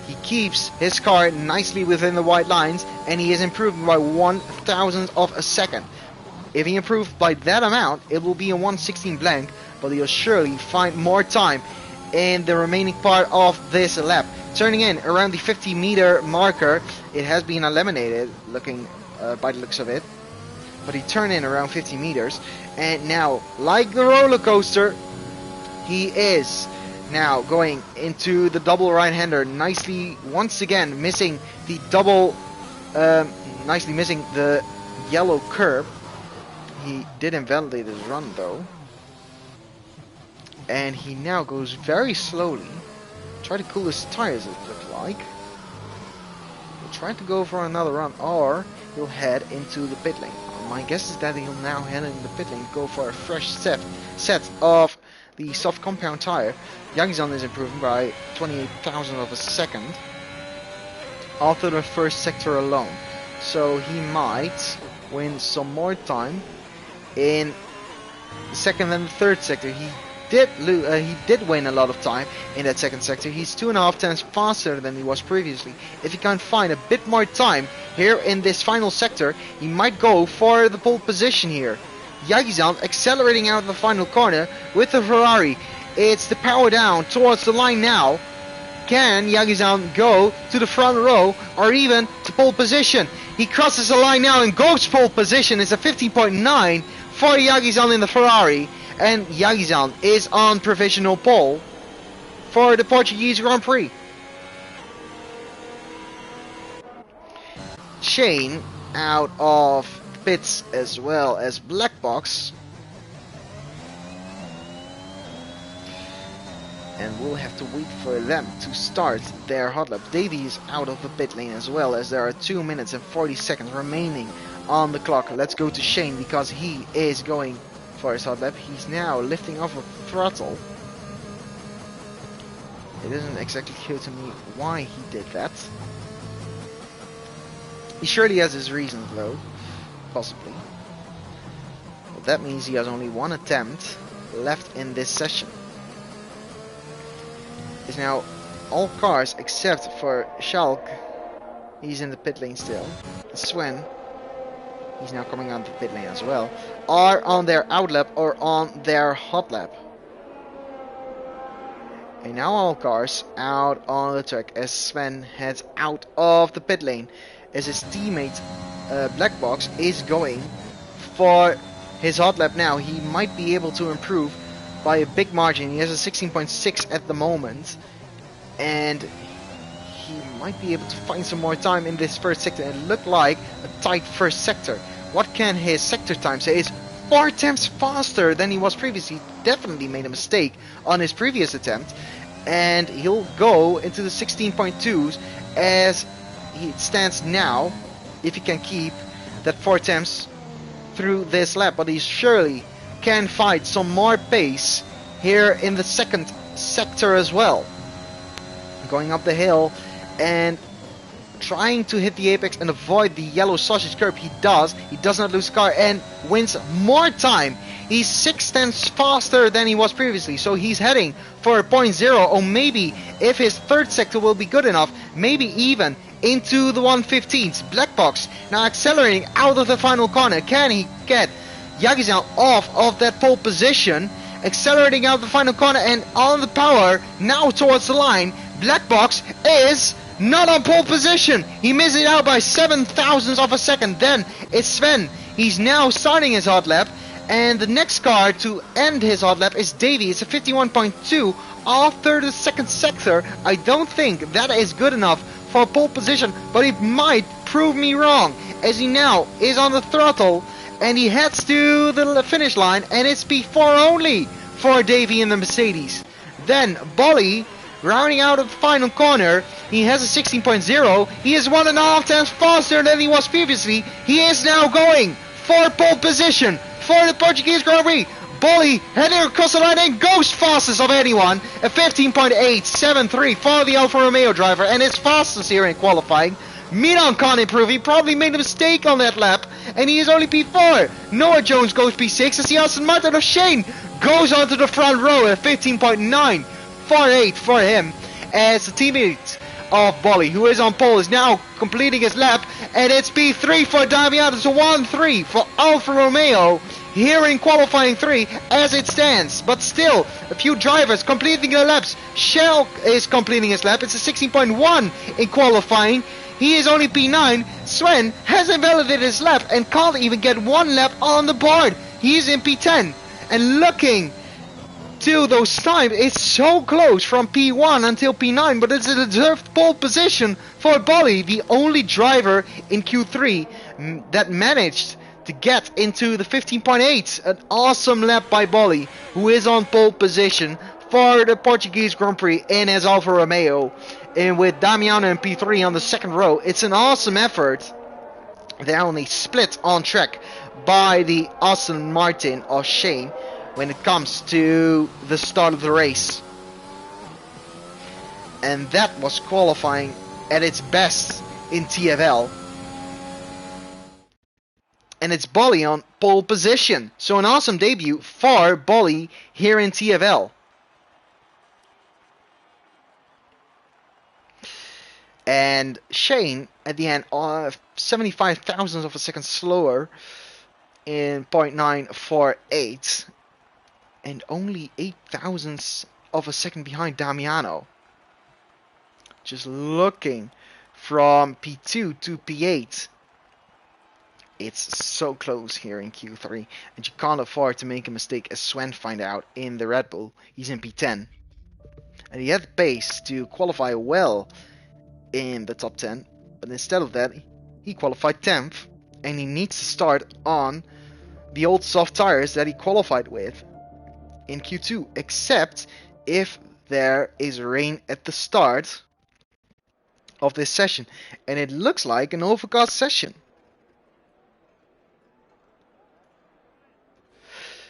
He keeps his car nicely within the white lines, and he is improving by 1,000th of a second. If he improved by that amount, it will be a 1:16 blank, but he'll surely find more time in the remaining part of this lap. Turning in around the 50-meter marker, it has been eliminated, looking by the looks of it. But he turned in around 50 meters, and now, like the roller coaster, he is now going into the double right-hander, nicely once again missing the double, nicely missing the yellow curb. He did invalidate his run though, and he now goes very slowly. Try to cool his tires, it looks like. He'll try to go for another run, or he'll head into the pit lane. My guess is that he'll now head into the pit lane, go for a fresh set of the soft compound tire. Yagizan is improving by 28,000 of a second after the first sector alone, so he might win some more time in the second and the third sector. He did win a lot of time in that second sector. He's 2.5 times faster than he was previously. If he can find a bit more time here in this final sector, he might go for the pole position here. Yagizan accelerating out of the final corner with the Ferrari. It's the power down towards the line now. Can Yagizan go to the front row or even to pole position? He crosses the line now and goes pole position. It's a 15.9 for Yagizan in the Ferrari. And Yagizan is on provisional pole for the Portuguese Grand Prix. Shane out of pits as well as black box. And we'll have to wait for them to start their hot lap. Davey is out of the pit lane as well, as there are 2 minutes and 40 seconds remaining on the clock. Let's go to Shane because he is going for his hot lap. He's now lifting off a throttle. It isn't exactly clear to me why he did that. He surely has his reasons though, possibly. But that means he has only one attempt left in this session. It's now all cars except for Schalk. He's in the pit lane still. Sven, he's now coming on the pit lane as well, are on their out lap or on their hot lap. And now all cars out on the track as Sven heads out of the pit lane, as his teammate Black Box is going for his hot lap now. He might be able to improve by a big margin. He has a 16.6 at the moment, and he might be able to find some more time in this first sector. It looked like a tight first sector. What can his sector time say? It's 4 times faster than he was previously. Definitely made a mistake on his previous attempt, and he'll go into the 16.2s as he stands now, if he can keep that 4 attempts through this lap. But he surely can find some more pace here in the second sector as well. Going up the hill and trying to hit the apex and avoid the yellow sausage curb. He does not lose car and wins more time. He's 6 tenths faster than he was previously, so he's heading for a 0.0, or maybe if his third sector will be good enough, maybe even into the 115s. Black Box now accelerating out of the final corner. Can he get Yagizan off of that pole position? Accelerating out the final corner and on the power now towards the line. Black Box is not on pole position. He missed it out by 7,000ths of a second. Then it's Sven. He's now starting his hot lap, and the next car to end his hot lap is Davey. It's a 51.2 after the second sector. I don't think that is good enough for pole position, but it might prove me wrong, as he now is on the throttle and he heads to the finish line, and it's P4 only for Davey in the Mercedes. Then Bolly rounding out of the final corner. He has a 16.0. He is 1.5 times faster than he was previously. He is now going for pole position for the Portuguese Grand Prix. Bolly heading across the line and goes fastest of anyone. A 15.873 for the Alfa Romeo driver, and his fastest here in qualifying. Milan can't improve. He probably made a mistake on that lap, and he is only P4. Noah Jones goes P6 as the Aston Martin of Shane goes onto the front row at 15.948 for him, as the teammate of Bolly, who is on pole, is now completing his lap, and it's P3 for Damiano. So 1-3 for Alfa Romeo here in qualifying 3 as it stands. But still, a few drivers completing their laps. Shell is completing his lap. It's a 16.1 in qualifying. He is only P9. Sven has invalidated his lap and can't even get one lap on the board. He's in P10. And looking to those times, it's so close from P1 until P9, but it's a deserved pole position for Bolly, the only driver in Q3 that managed to get into the 15.8. An awesome lap by Bolly, who is on pole position for the Portuguese Grand Prix in his Alfa Romeo. And with Damiano in P3 on the second row, it's an awesome effort. They're only split on track by the Aston Martin of Shane when it comes to the start of the race. And that was qualifying at its best in TFL. And it's Bolly on pole position. So an awesome debut for Bolly here in TFL. And Shane at the end, 75 thousandths of a second slower in 0.948. And only 8 thousandths of a second behind Damiano. Just looking from P2 to P8. It's so close here in Q3. And you can't afford to make a mistake, as Sven find out in the Red Bull. He's in P10. And he had the pace to qualify well in the top 10. But instead of that, he qualified 10th. And he needs to start on the old soft tires that he qualified with in Q2, except if there is rain at the start of this session, and it looks like an overcast session.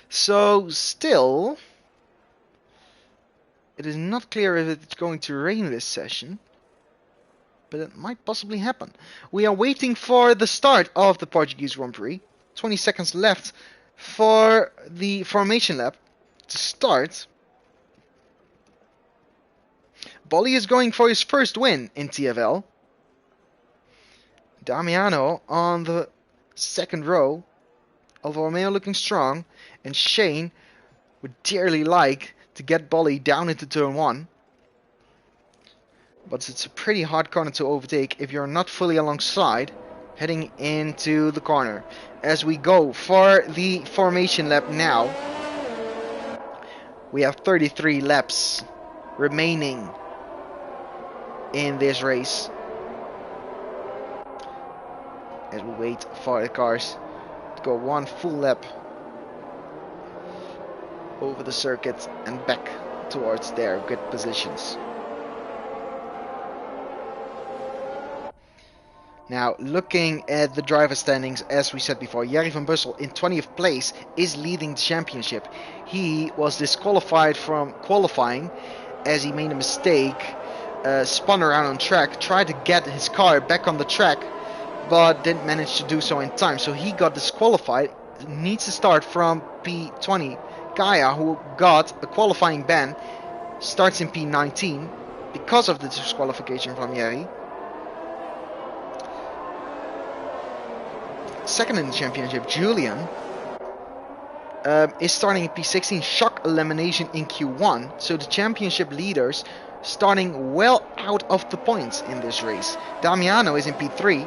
So still, it is not clear if it's going to rain this session, but it might possibly happen. We are waiting for the start of the Portuguese Grand Prix. 20 seconds left for the formation lap to start. Bolly is going for his first win in TFL. Damiano on the second row. Alfa Romeo looking strong. And Shane would dearly like to get Bolly down into turn 1. But it's a pretty hard corner to overtake if you're not fully alongside heading into the corner. As we go for the formation lap now. We have 33 laps remaining in this race as we wait for the cars to go one full lap over the circuit and back towards their good positions. Now, looking at the driver standings, as we said before, Jerry van Bussel in 20th place is leading the championship. He was disqualified from qualifying as he made a mistake, spun around on track, tried to get his car back on the track, but didn't manage to do so in time. So he got disqualified, needs to start from P20. Kaya, who got a qualifying ban, starts in P19 because of the disqualification from Jerry. Second in the championship, Julian is starting in P16, shock elimination in Q1. So the championship leaders starting well out of the points in this race. Damiano is in P3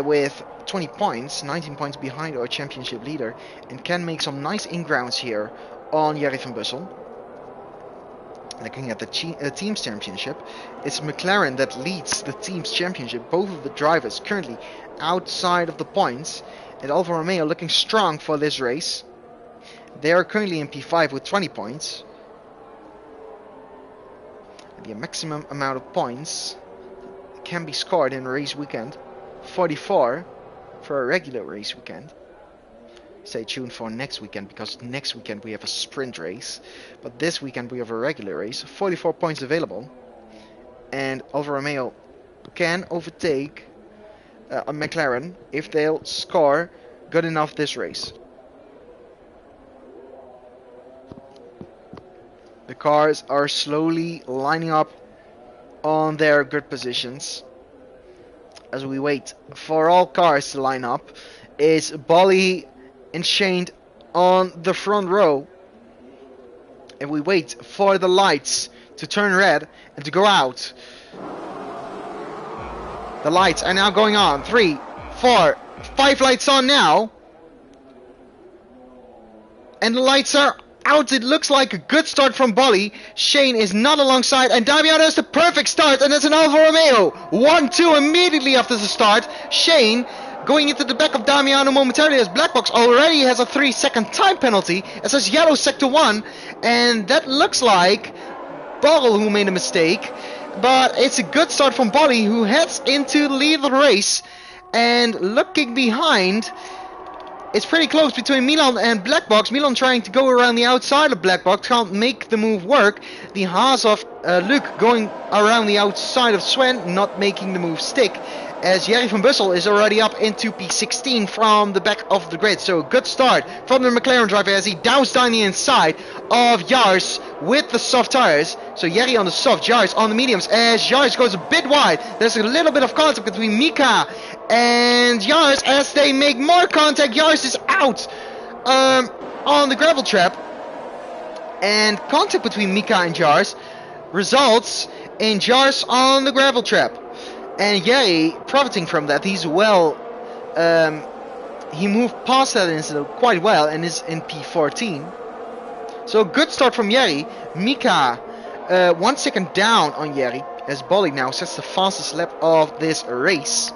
with 20 points, 19 points behind our championship leader, and can make some nice ingrounds here on Jerry van Bussel. Looking at the team's championship, it's McLaren that leads the team's championship. Both of the drivers currently outside of the points, and Alfa Romeo looking strong for this race. They are currently in P5 with 20 points. The maximum amount of points can be scored in a race weekend, 44 for a regular race weekend. Stay tuned for next weekend, because next weekend we have a sprint race, but this weekend we have a regular race. 44 points available, and Alfa Romeo can overtake a McLaren if they'll score good enough this race. The cars are slowly lining up on their grid positions. As we wait for all cars to line up, is Bolly and Shane on the front row. And we wait for the lights to turn red and to go out. The lights are now going on. 3, 4, 5 lights on now. And the lights are out. It looks like a good start from Bolly. Shane is not alongside, and Damiano has the perfect start, and it's an Alfa Romeo. 1-2 immediately after the start. Shane going into the back of Damiano momentarily, as Blackbox already has a 3-second time penalty. It says yellow sector 1, and that looks like Borrell who made a mistake. But it's a good start from Bolly, who heads into the lead of the race. And looking behind, it's pretty close between Milan and Blackbox. Milan trying to go around the outside of Blackbox, can't make the move work. The Haas of Luke going around the outside of Sven, not making the move stick, as Jerry van Bussel is already up into P16 from the back of the grid. So a good start from the McLaren driver as he doused down the inside of Jars with the soft tires. So Jerry on the soft, Jars on the mediums, as Jars goes a bit wide. There's a little bit of contact between Mika and Jars as they make more contact. Jars is out on the gravel trap, and contact between Mika and Jars results in Jars on the gravel trap. And Jerry, profiting from that, he moved past that incident quite well and is in P14. So good start from Jerry. Mika 1 second down on Jerry, as Bolly now sets the fastest lap of this race.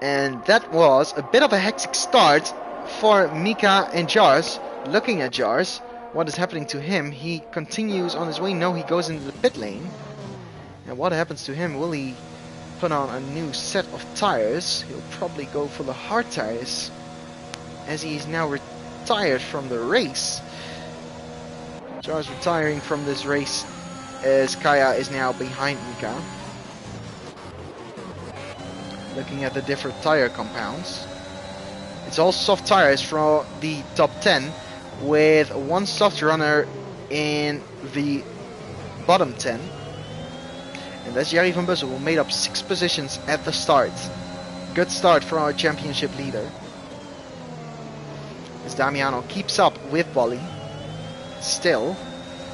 And that was a bit of a hectic start for Mika and Jars. Looking at Jars, what is happening to him? He continues on his way. No, he goes into the pit lane. And what happens to him? Will he put on a new set of tires? He'll probably go for the hard tires, as he is now retired from the race. Jars retiring from this race, as Kaya is now behind Mika. Looking at the different tire compounds, it's all soft tires from the top 10, with one soft runner in the bottom 10. And that's Jerry van Bussel, who made up 6 positions at the start. Good start from our championship leader. As Damiano keeps up with Bolly. Still,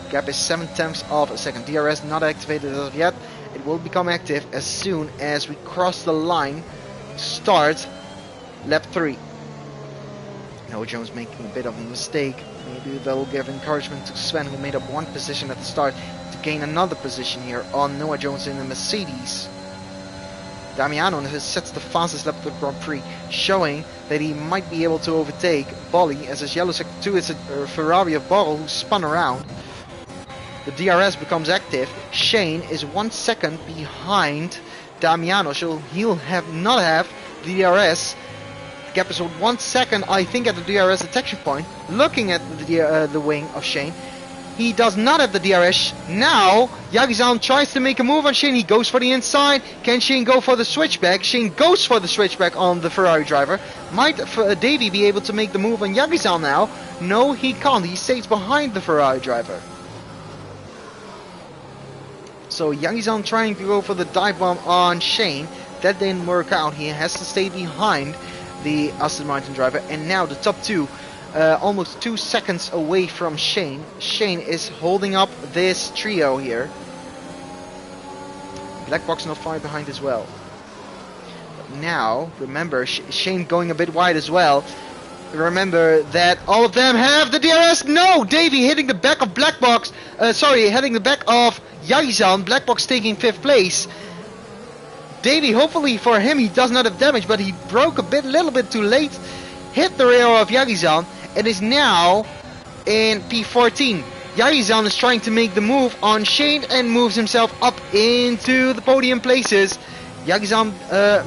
gap is 7/10 of a second. DRS not activated as of yet. It will become active as soon as we cross the line to start lap 3. Noah Jones making a bit of a mistake. Maybe they'll give encouragement to Sven, who made up 1 position at the start, to gain another position here on Noah Jones in the Mercedes. Damiano sets the fastest lap of the Grand Prix, showing that he might be able to overtake Bolly, as his yellow sector 2 is a Ferrari of Borrell, who spun around. The DRS becomes active. Shane is 1 second behind Damiano, so he'll not have the DRS. The gap is 1 second, I think, at the DRS detection point. Looking at the wing of Shane, he does not have the DRS. Now, Yagizan tries to make a move on Shane. He goes for the inside. Can Shane go for the switchback? Shane goes for the switchback on the Ferrari driver. Might Davey be able to make the move on Yagizan now? No, he can't. He stays behind the Ferrari driver. So Yagizan trying to go for the dive bomb on Shane. That didn't work out. He has to stay behind the Aston Martin driver. And now the top 2, almost 2 seconds away from Shane. Shane is holding up this trio here. Black Box not far behind as well. But now, remember, Shane going a bit wide as well. Remember that all of them have the DRS. No, Davey hitting the back of Black Box. Hitting the back of Yagizan. Black Box taking 5th place. Davey, hopefully for him, he does not have damage, but he broke a little bit too late. Hit the rear of Yagizan and is now in P14. Yagizan is trying to make the move on Shane and moves himself up into the podium places. Yagizan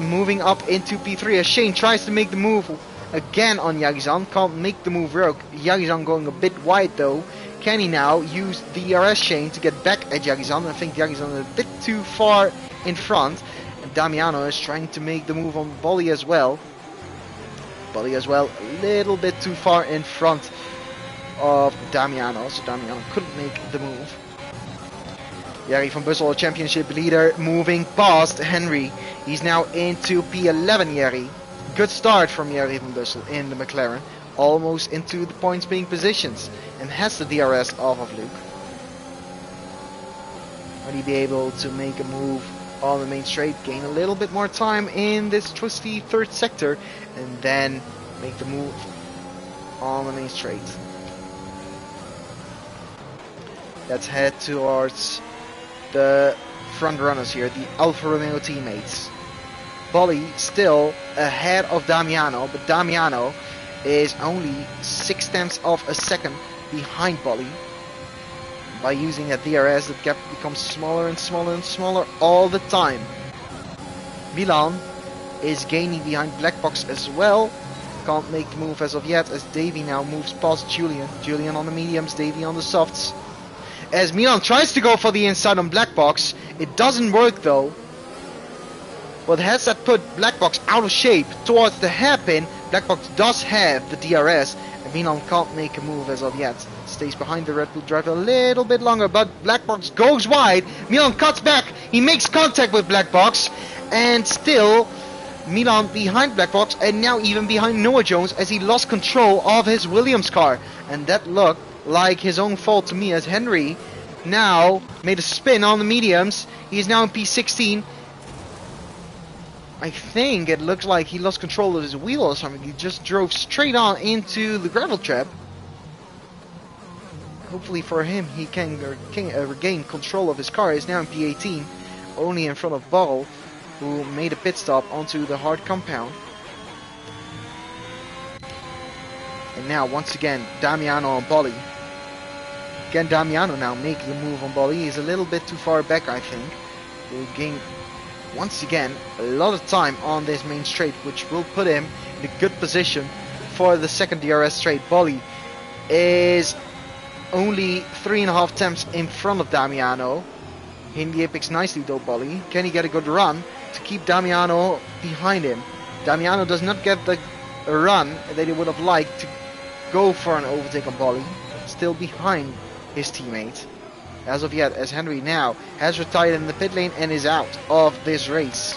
moving up into P3 as Shane tries to make the move again on Yagizan. Can't make the move rogue. Yagizan going a bit wide though. Can he now use the DRS chain to get back at Yagizan? I think Yagizan is a bit too far in front. And Damiano is trying to make the move on Bolly as well. Bolly as well, a little bit too far in front of Damiano. So Damiano couldn't make the move. Jari van Bussel, championship leader, moving past Henry. He's now into P11, Jari. Good start from Jari van Bussel in the McLaren. Almost into the points being positions. And has the DRS off of Luke. Will he be able to make a move on the main straight? Gain a little bit more time in this twisty third sector. And then make the move on the main straight. Let's head towards the front runners here, the Alfa Romeo teammates. Bolly still ahead of Damiano, but Damiano is only 6/10 of a second behind Bolly. By using that DRS, the gap becomes smaller and smaller and smaller all the time. Milan is gaining behind Black Box as well. Can't make the move as of yet, as Davy now moves past Julian. Julian on the mediums, Davy on the softs. As Milan tries to go for the inside on Black Box, it doesn't work though. But has that put Black Box out of shape towards the hairpin? Black Box does have the DRS, and Milan can't make a move as of yet. Stays behind the Red Bull driver a little bit longer, but Black Box goes wide. Milan cuts back, he makes contact with Black Box, and still Milan behind Black Box, and now even behind Noah Jones as he lost control of his Williams car. And that looked like his own fault to me, as Henry now made a spin on the mediums. He is now in P16. I think it looks like he lost control of his wheel or something. He just drove straight on into the gravel trap. Hopefully for him he can regain control of his car. He's now in P18, only in front of Barrel, who made a pit stop onto the hard compound. And now once again Damiano on Bolly. Again Damiano now making the move on Bolly. He's a little bit too far back, I think. Will gain once again a lot of time on this main straight, which will put him in a good position for the second DRS straight. Bolly is only 3.5 tenths in front of Damiano. In the apex nicely though, Bolly. Can he get a good run to keep Damiano behind him? Damiano does not get the run that he would have liked to go for an overtake on Bolly. Still behind his teammate as of yet, as Henry now has retired in the pit lane and is out of this race.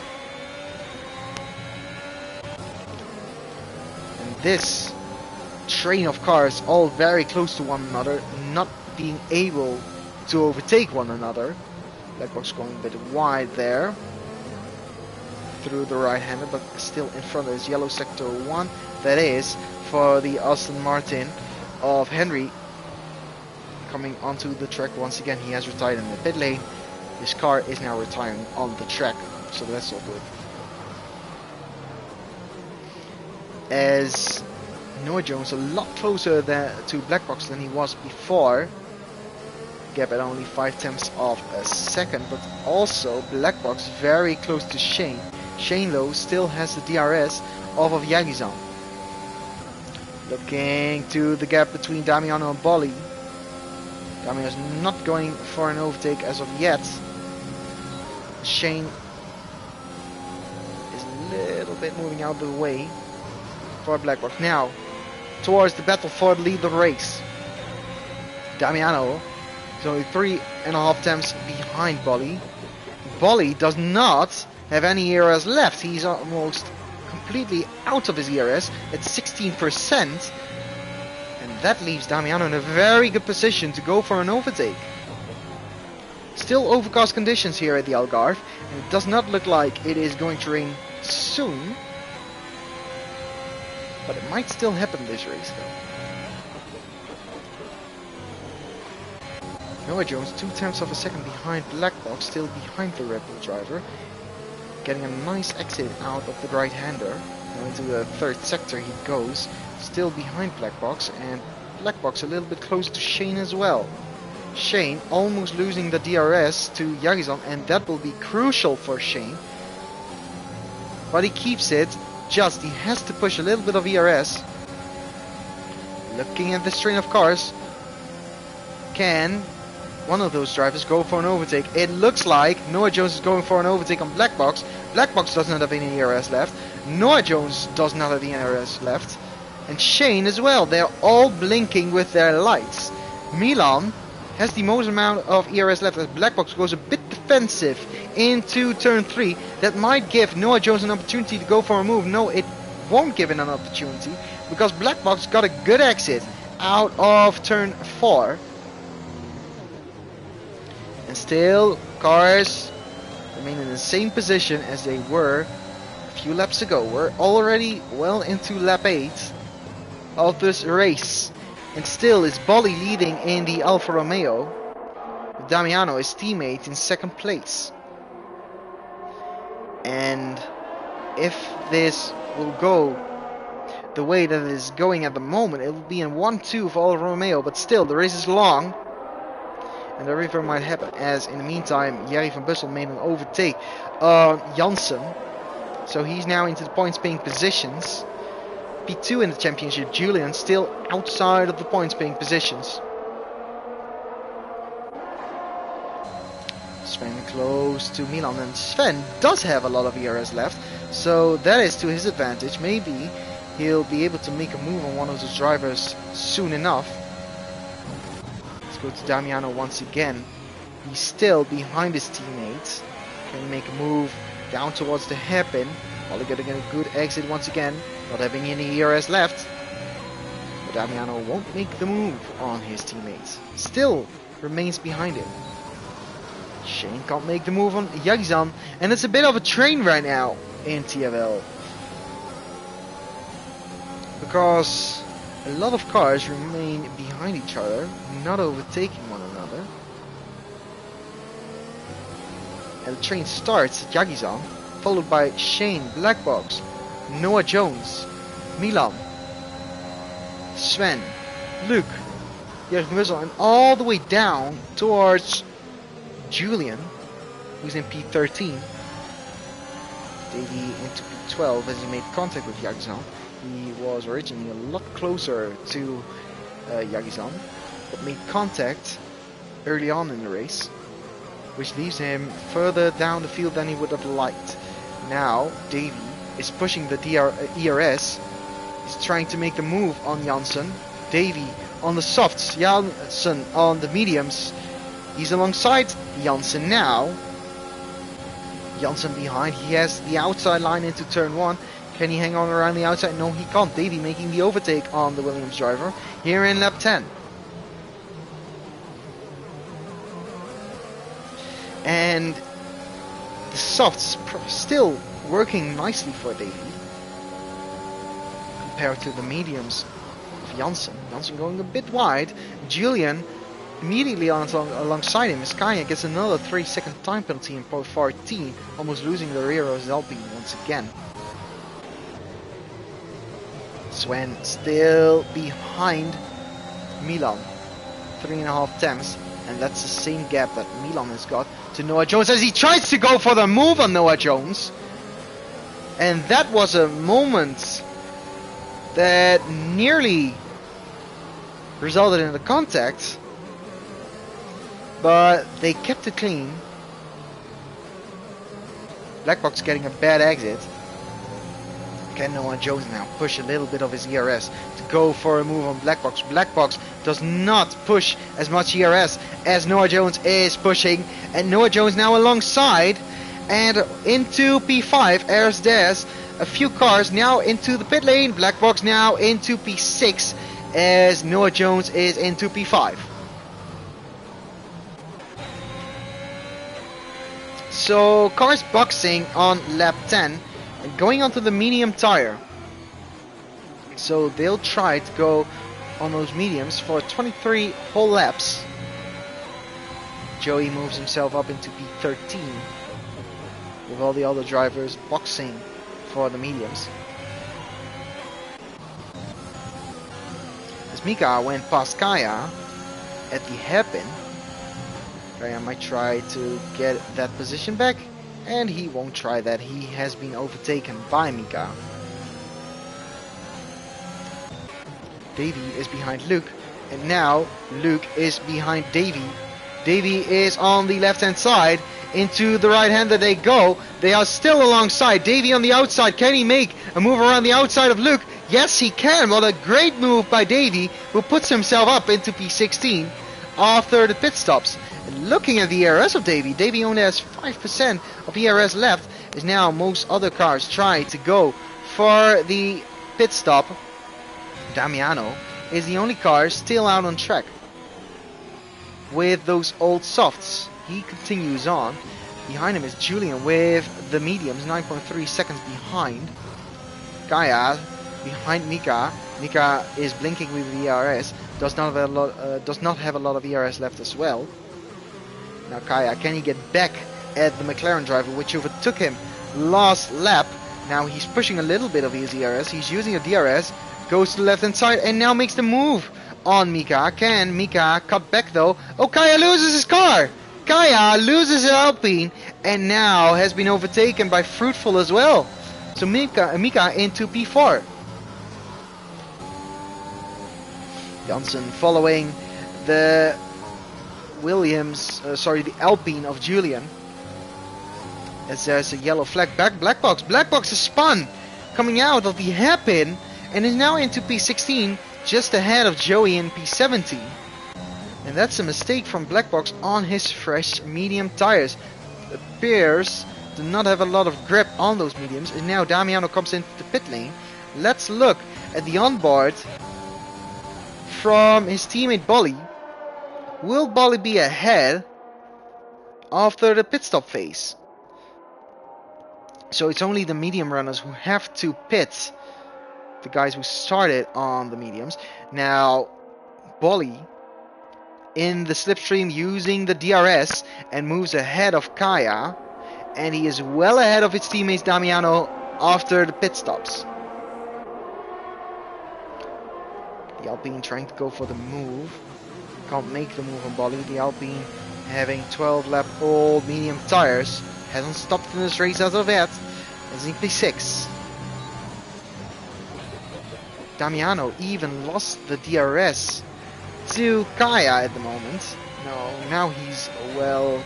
And this train of cars all very close to one another, not being able to overtake one another. Black Box going a bit wide there through the right hander, but still in front of his yellow sector 1. That is for the Aston Martin of Henry. Coming onto the track once again, he has retired in the pit lane. His car is now retiring on the track, so that's all good. As Noah Jones a lot closer to Black Box than he was before. Gap at only 5/10 of a second, but also Black Box very close to Shane. Shane though still has the DRS off of Yagizan. Looking to the gap between Damiano and Bolly. Damiano is not going for an overtake as of yet. Shane is a little bit moving out of the way for Black Box. Now towards the battle for the lead of the race. Damiano is only 3.5 tenths behind Bolly. Bolly does not have any ERS left. He's almost completely out of his ERS at 16%. And that leaves Damiano in a very good position to go for an overtake. Still overcast conditions here at the Algarve, and it does not look like it is going to rain soon. But it might still happen this race though. Noah Jones 0.2 of a second behind Black Box, still behind the Red Bull driver. Getting a nice exit out of the right hander. Now into the third sector he goes. Still behind Black Box, and Black Box a little bit close to Shane as well. Shane almost losing the DRS to Yagizan, and that will be crucial for Shane. But he keeps it adjust. He has to push a little bit of ERS. Looking at this train of cars, can one of those drivers go for an overtake? It looks like Noah Jones is going for an overtake on Black Box. Black Box does not have any ERS left. Noah Jones does not have the ERS left. And Shane as well. They're all blinking with their lights. Milan has the most amount of ERS left as Black Box goes a bit defensive into turn 3. That might give Noah Jones an opportunity to go for a move. No, it won't give him an opportunity because Black Box got a good exit out of turn 4. And still, cars remain in the same position as they were a few laps ago. We're already well into lap 8 of this race. And still is Bolly leading in the Alfa Romeo. With Damiano, his teammate, in second place. And if this will go the way that it is going at the moment, it will be in 1-2 for Alfa Romeo. But still, the race is long. And the river might happen, as in the meantime, Jerry van Bussel made an overtake on Janssen. So he's now into the points paying positions. P2 in the championship. Julian still outside of the points paying positions. Sven close to Milan, and Sven does have a lot of ERS left, so that is to his advantage. Maybe he'll be able to make a move on one of those drivers soon enough. Let's go to Damiano once again. He's still behind his teammates. Can he make a move down towards the hairpin? Ollie getting a good exit once again, not having any ERS left. But Damiano won't make the move on his teammates. Still remains behind him. Shane can't make the move on Yagizan, and it's a bit of a train right now in TFL. Because a lot of cars remain behind each other, not overtaking one another. And the train starts at Yagizan, followed by Shane, Black Box, Noah Jones, Milan, Sven, Luke, Jurgen Wissel, and all the way down towards Julian, who's in P13. Davey into P12 as he made contact with Yagizan. He was originally a lot closer to Yagizan, but made contact early on in the race, which leaves him further down the field than he would have liked. Now Davey is pushing the ERS. He's trying to make the move on Janssen. Davey on the softs, Janssen on the mediums. He's alongside Janssen now. Janssen behind. He has the outside line into turn 1. Can he hang on around the outside? No, he can't. Davey making the overtake on the Williams driver here in lap 10. And the softs still working nicely for Davey compared to the mediums of Janssen. Janssen going a bit wide. Julian immediately alongside him. Skaya gets another 3-second time penalty in pole 14, almost losing the rear of Alpine once again. Sven still behind Milan, 3.5 tenths, and that's the same gap that Milan has got to Noah Jones as he tries to go for the move on Noah Jones. And that was a moment that nearly resulted in a contact, but they kept it clean. Black Box getting a bad exit. Can Noah Jones now push a little bit of his ERS to go for a move on Black Box? Black Box does not push as much ERS as Noah Jones is pushing, and Noah Jones now alongside and into P5 as there's a few cars now into the pit lane. Black Box now into P6 as Noah Jones is into P5. So cars boxing on lap 10 and going onto the medium tire. So they'll try to go on those mediums for 23 whole laps. Joey moves himself up into P13 with all the other drivers boxing for the mediums. As Mika went past Kaya at the hairpin, Kaya might try to get that position back, and he won't try that. He has been overtaken by Mika. Davy is behind Luke, and now Luke is behind Davy. Davy is on the left-hand side. Into the right hand that they go. They are still alongside. Davy on the outside. Can he make a move around the outside of Luke? Yes, he can. What a great move by Davy, who puts himself up into P16 after the pit stops. And looking at the ERS of Davy, Davy only has 5% of ERS left. As now most other cars try to go for the pit stop, Damiano is the only car still out on track with those old softs. He continues on. Behind him is Julian with the mediums, 9.3 seconds behind. Kaya behind Mika. Mika is blinking with the ERS. Does not have a lot of ERS left as well. Now Kaya, can he get back at the McLaren driver, which overtook him last lap? Now he's pushing a little bit of his ERS. He's using a DRS. Goes to the left hand side and now makes the move on Mika. Can Mika cut back though? Oh, Kaya loses his car. Kaya loses his Alpine and now has been overtaken by Fruitful as well. So Mika into P4. Janssen following the the Alpine of Julian. As there's a yellow flag back. Black box is spun, coming out of the hairpin and is now into P16, just ahead of Joey in P17. And that's a mistake from Blackbox on his fresh medium tires. Appears to not have a lot of grip on those mediums. And now Damiano comes into the pit lane. Let's look at the onboard from his teammate Bolly. Will Bolly be ahead after the pit stop phase? So it's only the medium runners who have to pit. The guys who started on the mediums. Now Bolly in the slipstream using the DRS and moves ahead of Kaya, and he is well ahead of his teammates Damiano after the pit stops. The Alpine trying to go for the move, can't make the move on Bolly. The Alpine having 12 lap old medium tires, hasn't stopped in this race as of yet, is in P6. Damiano even lost the DRS to Kaya at the moment. No, now he's well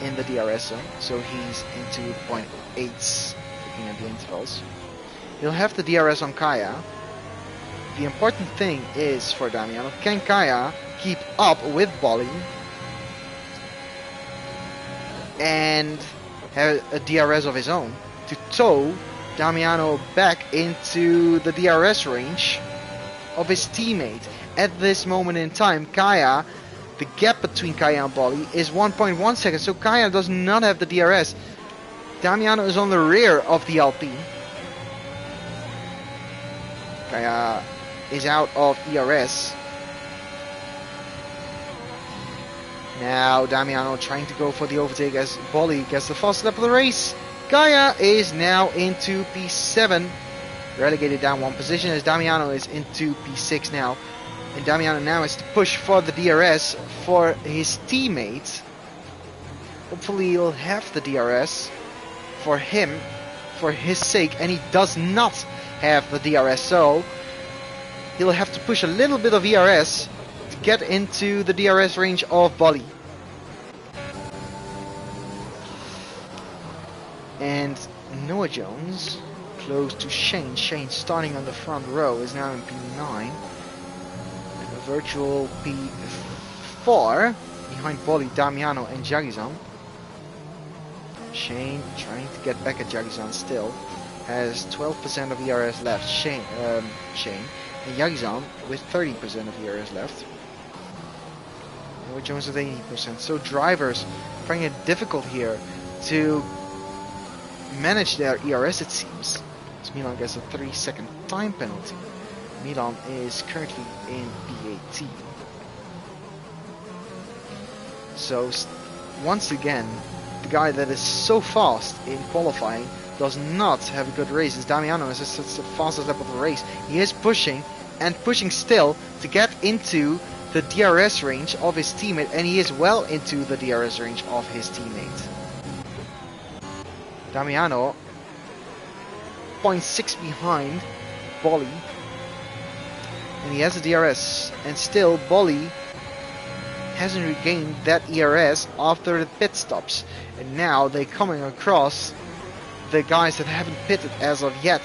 in the DRS zone, so he's into 0.8s, looking at the intervals. He'll have the DRS on Kaya. The important thing is for Damiano, can Kaya keep up with Bolly and have a DRS of his own to tow Damiano back into the DRS range of his teammate. At this moment in time, Kaya, the gap between Kaya and Bolly is 1.1 seconds, so Kaya does not have the DRS. Damiano is on the rear of the Alpine. Kaya is out of ERS. Now Damiano trying to go for the overtake as Bolly gets the fast lap of the race. Kaya is now into P7, relegated down one position as Damiano is into P6 now. And Damiano now has to push for the DRS for his teammates. Hopefully he'll have the DRS for him, for his sake, and he does not have the DRS, so he'll have to push a little bit of ERS to get into the DRS range of Bolly. And Noah Jones, close to Shane. Shane starting on the front row is now in P9. And a virtual P4 behind Bolly, Damiano and Jagizan. Shane trying to get back at Jagizan still. Has 12% of ERS left. Shane. And Jagizan with 30% of ERS left. Noah Jones with 80%. So drivers finding it difficult here to manage their ERS, it seems. As Milan gets a 3-second time penalty. Milan is currently in P18. So once again, the guy that is so fast in qualifying does not have a good race. As Damiano is just the fastest lap of the race. He is pushing and pushing still to get into the DRS range of his teammate, and he is well into the DRS range of his teammate. Damiano 0.6 behind Bolly. and he has a DRS, and still Bolly hasn't regained that ERS after the pit stops, and now they're coming across the guys that haven't pitted as of yet.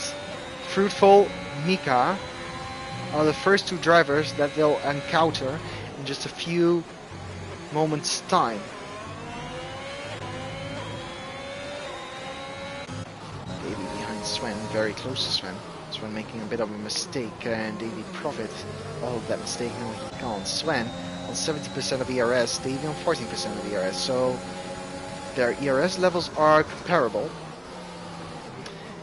Fruitful, Mika are the first two drivers that they'll encounter in just a few moments time. Davey behind Sven, very close to Sven. Sven making a bit of a mistake, and Davey profit of that mistake. No, he can't. Sven on 70% of ERS, Davey on 14% of ERS, so their ERS levels are comparable.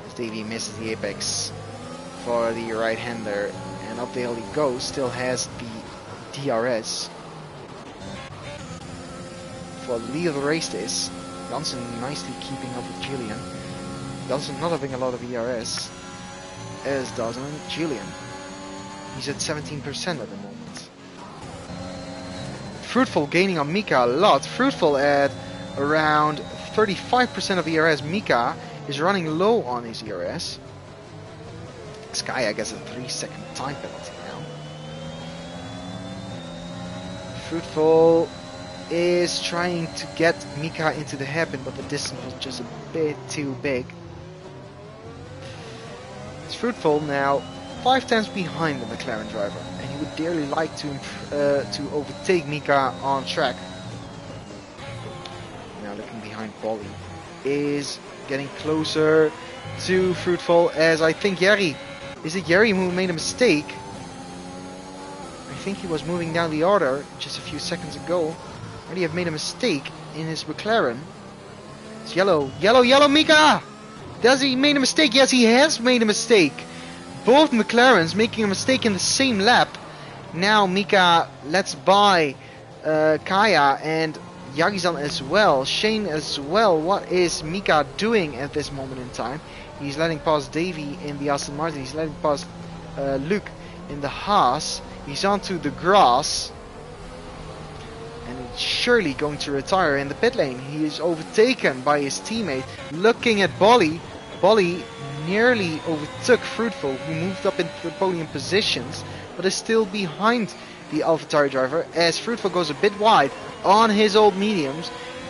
As Davey misses the apex for the right-hander, and up the hill he goes, still has the DRS. For the lead of the race is Janssen nicely keeping up with Julian. Janssen not having a lot of ERS, as does Julian. He's at 17% at the moment. Fruitful gaining on Mika a lot. Fruitful at around 35% of ERS. Mika is running low on his ERS. Sky, I guess, a 3-second time penalty now. Fruitful is trying to get Mika into the hairpin, but the distance was just a bit too big. It's Fruitful now 5 tenths behind the McLaren driver, and he would dearly like to overtake Mika on track. Now looking behind Bolly is getting closer to Fruitful, as I think Jerry. Is it Jerry who made a mistake? I think he was moving down the order just a few seconds ago. Already have made a mistake in his McLaren. It's yellow, yellow, yellow, Mika! Does he made a mistake? Yes, he has made a mistake. Both McLarens making a mistake in the same lap. Now Mika lets by Kaya and Yagizan as well. Shane as well. What is Mika doing at this moment in time? He's letting past Davey in the Aston Martin. He's letting past Luke in the Haas. He's onto the grass. And it's surely going to retire in the pit lane. He is overtaken by his teammate. Looking at Bolly. Bolly nearly overtook Fruitful, who moved up into the podium positions, but is still behind the AlphaTauri driver, as Fruitful goes a bit wide on his old mediums.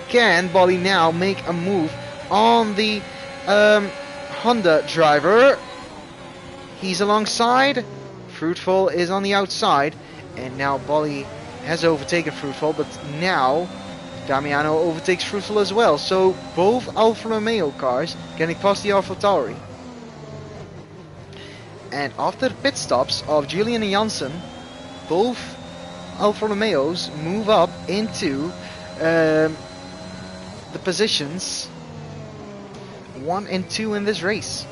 Can Bolly now make a move on the Honda driver? He's alongside. Fruitful is on the outside, and now Bolly has overtaken Fruitful, but now Damiano overtakes Fruitful as well. So both Alfa Romeo cars getting past the AlphaTauri. And after the pit stops of Julian and Janssen, both Alfa Romeos move up into the positions 1 and 2 in this race.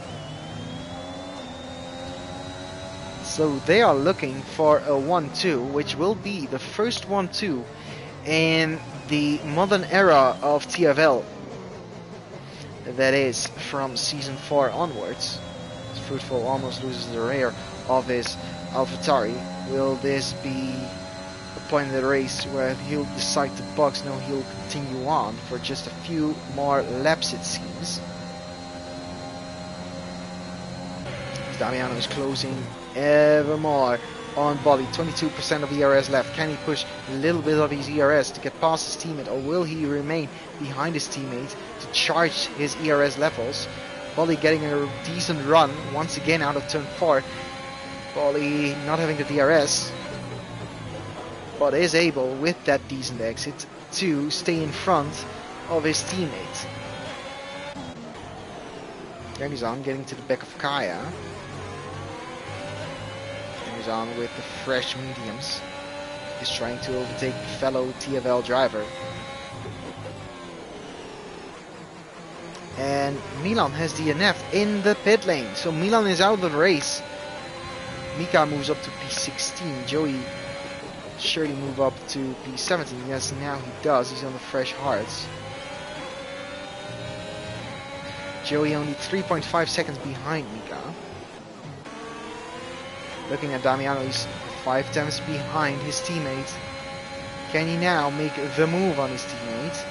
So they are looking for a 1-2, which will be the first 1-2 in the modern era of TFL. That is from season 4 onwards. Fruitful almost loses the rear of his AlphaTauri. Will this be a point in the race where he'll decide to box? No, he'll continue on for just a few more laps, it seems. Damiano is closing ever more on Bolly. 22% of ERS left. Can he push a little bit of his ERS to get past his teammate, or will he remain behind his teammate to charge his ERS levels? Bolly getting a decent run once again out of turn 4. Bolly not having the DRS, but is able with that decent exit to stay in front of his teammate. There he's on, getting to the back of Kaya. There he's on with the fresh mediums. He's trying to overtake fellow TFL driver. And Milan has DNF'd in the pit lane, so Milan is out of the race. Mika moves up to P16. Joey surely move up to P17. Yes, now he does. He's on the fresh hards. Joey only 3.5 seconds behind Mika. Looking at Damiano, he's 5 tenths behind his teammate. Can he now make the move on his teammate?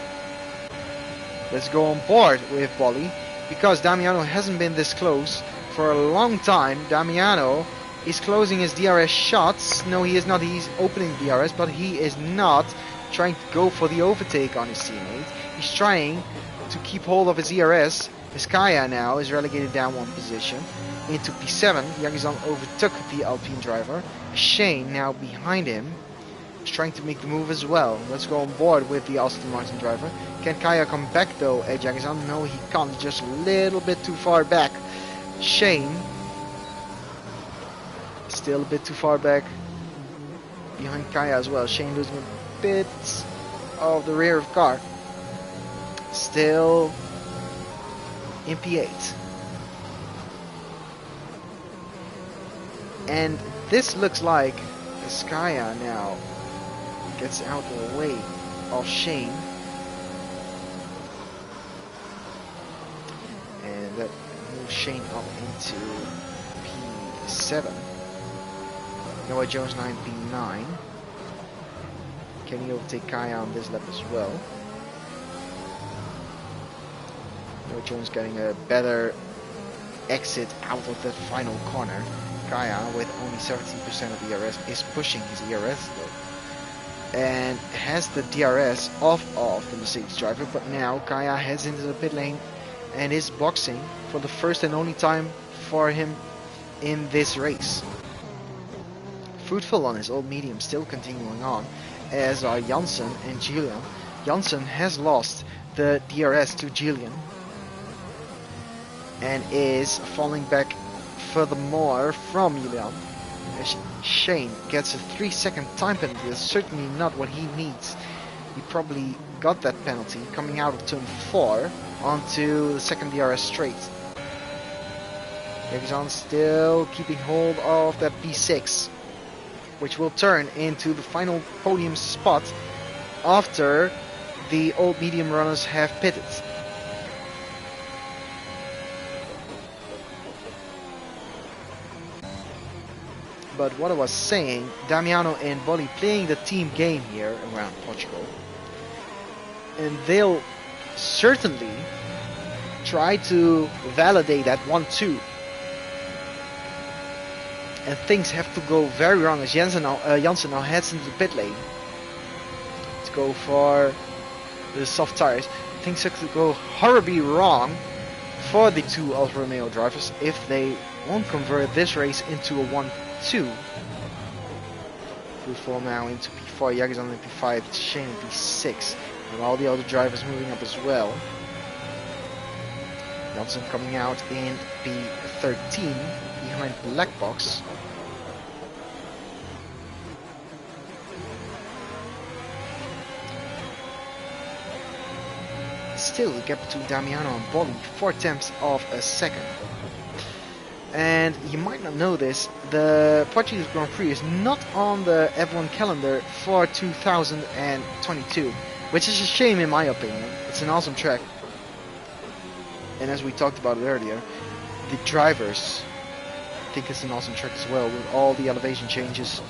Let's go on board with Bolly, because Damiano hasn't been this close for a long time. Damiano is closing his DRS shots. No, he is not. He's opening DRS, but he is not trying to go for the overtake on his teammate. He's trying to keep hold of his ERS. Vizcaya now is relegated down one position into P7. Yagizan overtook the Alpine driver. Shane now behind him is trying to make the move as well. Let's go on board with the Aston Martin driver. Can Kaya come back though at Yagizan? No, he can't. Just a little bit too far back. Shane still a bit too far back behind Kaya as well. Shane losing a bit of the rear of car. Still in P8. And this looks like Vizcaya now gets out of the way of Shane. And that moves Shane up into P7. Noah Jones 9 P9. Can he overtake Kaya on this lap as well? Noah Jones getting a better exit out of the final corner. Kaya, with only 17% of ERS, is pushing his ERS though, and has the DRS off of the Mercedes driver. But now Kaya heads into the pit lane and is boxing for the first and only time for him in this race. Fruitful on his old medium, still continuing on, as are Janssen and Julian. Janssen has lost the DRS to Julian and is falling back furthermore from Julian. Shane gets a 3-second time penalty. That's certainly not what he needs. He probably got that penalty coming out of turn 4 onto the second DRS straight. Yagizan still keeping hold of that P6, which will turn into the final podium spot after the old medium runners have pitted. But what I was saying, Damiano and Bolli playing the team game here around Portugal, and they'll certainly try to validate that 1-2. And things have to go very wrong as Janssen now heads into the pit lane to go for the soft tires. Things have to go horribly wrong for the two Alfa Romeo drivers if they won't convert this race into a 1-2. Fruitful now into P4, Yagizan in P5, Shane in P6, and all the other drivers moving up as well. Janssen coming out in P13 behind Black Box. Still the gap between Damiano and Bolli, 4/10 of a second. And you might not know this, the Portuguese Grand Prix is not on the F1 calendar for 2022, which is a shame in my opinion. It's an awesome track. And as we talked about it earlier, the drivers think it's an awesome track as well, with all the elevation changes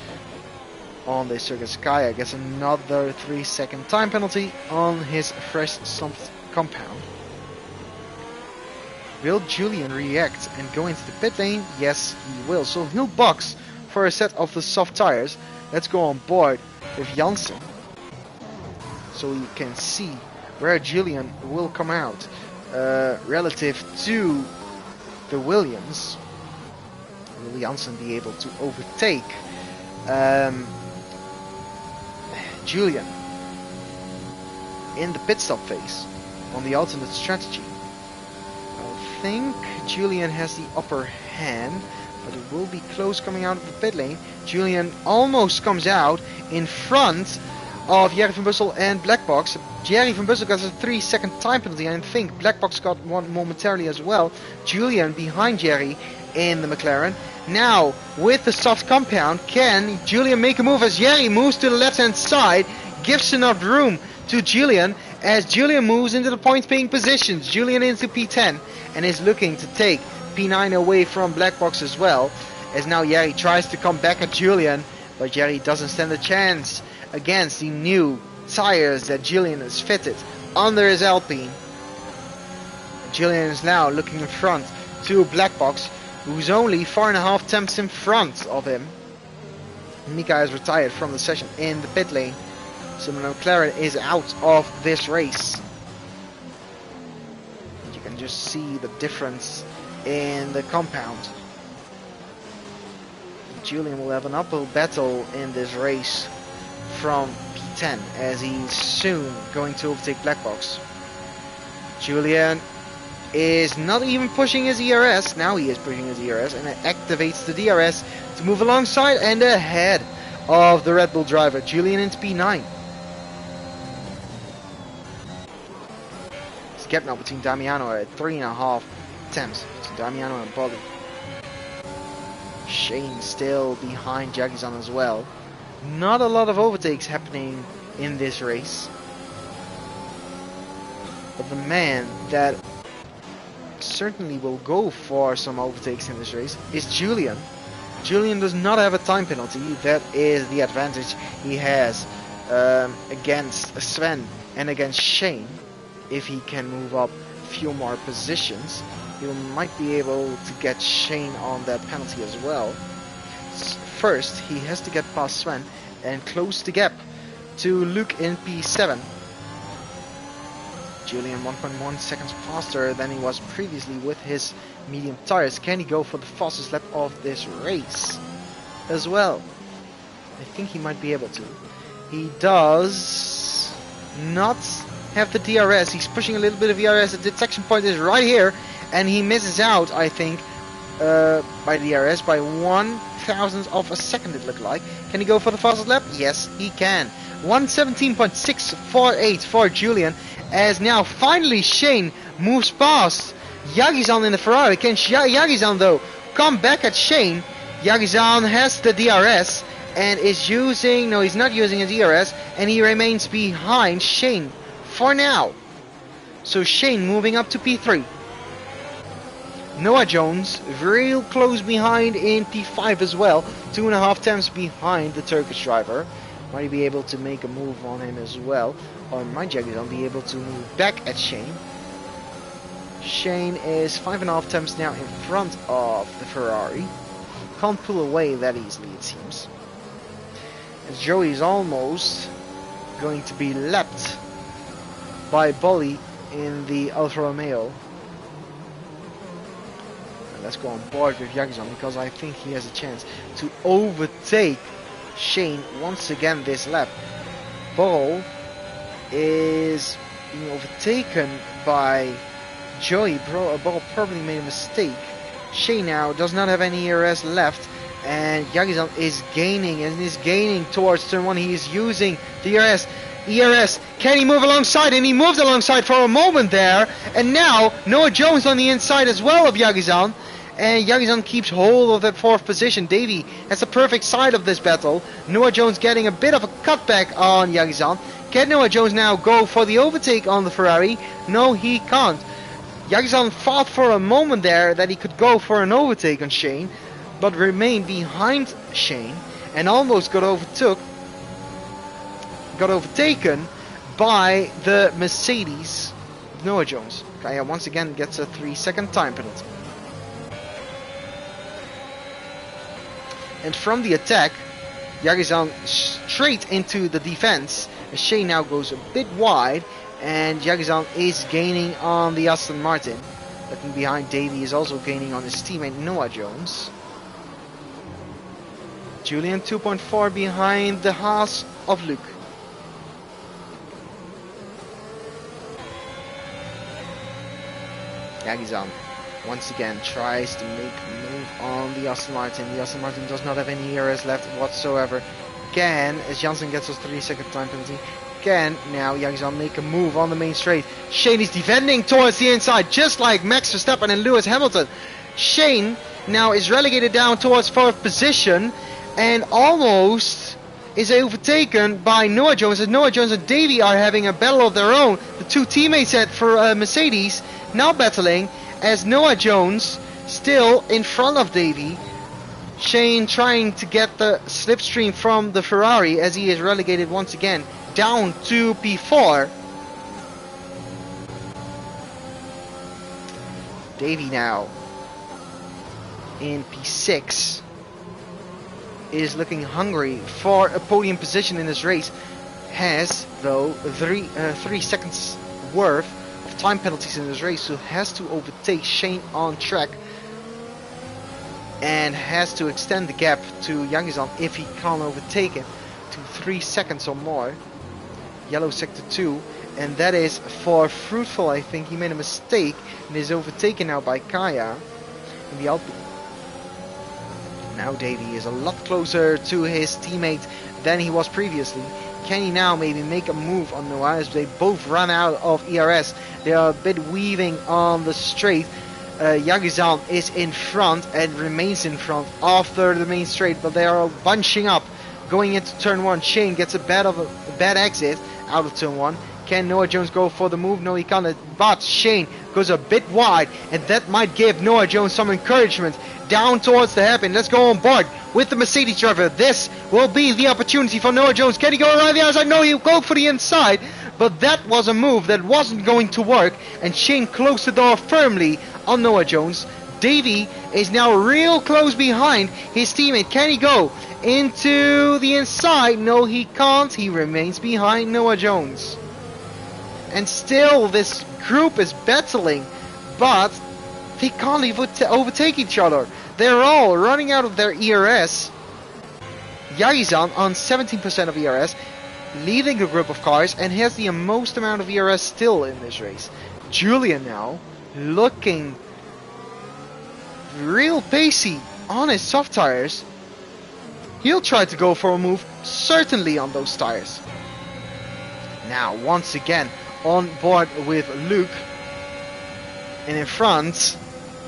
on the circuit. Kaya gets another 3-second time penalty on his fresh slumped compound. Will Julian react and go into the pit lane? Yes, he will. So he'll box for a set of the soft tires. Let's go on board with Janssen, so you can see where Julian will come out relative to the Williams. Will Janssen be able to overtake Julian in the pit stop phase on the alternate strategy? I think Julian has the upper hand, but it will be close coming out of the pit lane. Julian almost comes out in front of Jerry van Bussel and Black Box. Jerry van Bussel got a 3-second time penalty, and I think Black Box got one momentarily as well. Julian behind Jerry in the McLaren. Now, with the soft compound, can Julian make a move as Jerry moves to the left-hand side, gives enough room to Julian as Julian moves into the point-paying positions. Julian into P10 and is looking to take P9 away from Black Box as well, as now Jerry tries to come back at Julian, but Jerry doesn't stand a chance against the new tires that Julian has fitted under his Alpine. Julian is now looking in front to Black Box, who's only 4.5 tenths in front of him. Mika has retired from the session in the pit lane, so McLaren is out of this race. You can just see the difference in the compound. Julian will have an uphill battle in this race from P10 as he's soon going to overtake Blackbox. Julian is not even pushing his ERS. Now he is pushing his ERS and it activates the DRS to move alongside and ahead of the Red Bull driver. Julian into P9. It's a gap now between Damiano at 3.5 tenths between Damiano and Bolly. Shane still behind Jagizan as well. Not a lot of overtakes happening in this race. But the man that certainly will go for some overtakes in this race is Julian. Julian does not have a time penalty. That is the advantage he has against Sven and against Shane. If he can move up a few more positions, he might be able to get Shane on that penalty as well. First, he has to get past Sven and close the gap to Luke in P7. Julian 1.1 seconds faster than he was previously with his medium tires. Can he go for the fastest lap of this race as well? I think he might be able to. He does not have the DRS. He's pushing a little bit of DRS. The detection point is right here, and he misses out, I think, by DRS by 1/1000th of a second, it looked like. Can he go for the fastest lap? Yes, he can. 1:17.648 for Julian, as now finally Shane moves past Jagizan in the Ferrari. Can Jagizan though come back at Shane? Jagizan has the DRS and is using, no, he's not using a DRS, and he remains behind Shane for now. So Shane moving up to P3. Noah Jones real close behind in P5 as well, 2.5 tenths behind the Turkish driver. Might he be able to make a move on him as well, or might Jagizan be able to move back at Shane? Shane is 5.5 tenths now in front of the Ferrari. Can't pull away that easily, it seems. As Joey is almost going to be lapped by Bolly in the Alfa Romeo. Let's go on board with Jagizan because I think he has a chance to overtake Shane once again this lap. Ball is being overtaken by Joey. Ball probably made a mistake. Shane now does not have any ERS left, and Jagizan is gaining towards turn 1. He is using the ERS. Can he move alongside? And he moved alongside for a moment there, and now Noah Jones on the inside as well of Jagizan. And Jagizan keeps hold of that 4th position. Davey has the perfect side of this battle. Noah Jones getting a bit of a cutback on Jagizan. Can Noah Jones now go for the overtake on the Ferrari? No, he can't. Jagizan thought for a moment there that he could go for an overtake on Shane, but remained behind Shane and almost got overtaken by the Mercedes Noah Jones. Kaya once again gets a 3-second time penalty. And from the attack, Jagizan straight into the defense. Shane now goes a bit wide, and Jagizan is gaining on the Aston Martin. Looking behind, Davey is also gaining on his teammate Noah Jones. Julian 2.4 behind the Haas of Luke. Jagizan once again tries to make a move on the Aston Martin. The Aston Martin does not have any ERS left whatsoever. Again, as Janssen gets us 3-second time penalty. Again, now Jagizan make a move on the main straight. Shane is defending towards the inside, just like Max Verstappen and Lewis Hamilton. Shane now is relegated down towards 4th position and almost is overtaken by Noah Jones, as Noah Jones and Davey are having a battle of their own. The two teammates for Mercedes now battling, as Noah Jones still in front of Davey. Shane trying to get the slipstream from the Ferrari as he is relegated once again down to P4. Davey now in P6 is looking hungry for a podium position in this race. Has though 3 seconds worth of time penalties in this race, so has to overtake Shane on track and has to extend the gap to Yagizan if he can't overtake him to 3 seconds or more. Yellow sector 2, and that is for Fruitful. I think he made a mistake and is overtaken now by Kaya in the Alpine. Now Davey is a lot closer to his teammate than he was previously. Can he now maybe make a move on Noah as they both run out of ERS? They are a bit weaving on the straight. Yagizan is in front and remains in front after the main straight, but they are bunching up going into turn 1. Shane gets a bad exit out of turn 1. Can Noah Jones go for the move? No, he can't, but Shane goes a bit wide, and that might give Noah Jones some encouragement down towards the hairpin. Let's go on board with the Mercedes driver. This will be the opportunity for Noah Jones. Can he go around the outside? No, he'll go for the inside, but that was a move that wasn't going to work, and Shane closed the door firmly on Noah Jones. Davey is now real close behind his teammate. Can he go into the inside? No, he can't. He remains behind Noah Jones. And still this group is battling, but they can't even overtake each other. They're all running out of their ERS. Yagizan on 17% of ERS, leading a group of cars and has the most amount of ERS still in this race. Julian now looking real pacey on his soft tires. He'll try to go for a move certainly on those tires. Now once again on board with Luke, and in front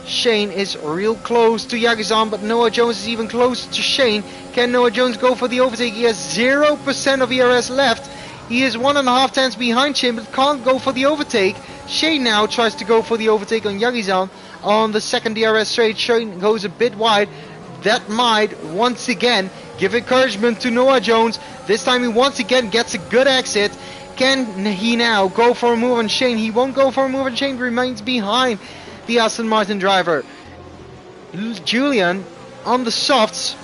Shane is real close to Yagizan, but Noah Jones is even closer to Shane. Can Noah Jones go for the overtake? He has 0% of ERS left. He is 1.5 tenths behind Shane, but can't go for the overtake. Shane now tries to go for the overtake on Yagizan on the second DRS straight. Shane goes a bit wide. That might once again give encouragement to Noah Jones. This time he once again gets a good exit. Can he now go for a move on Shane? He won't go for a move on Shane, remains behind the Aston Martin driver. Julian on the softs,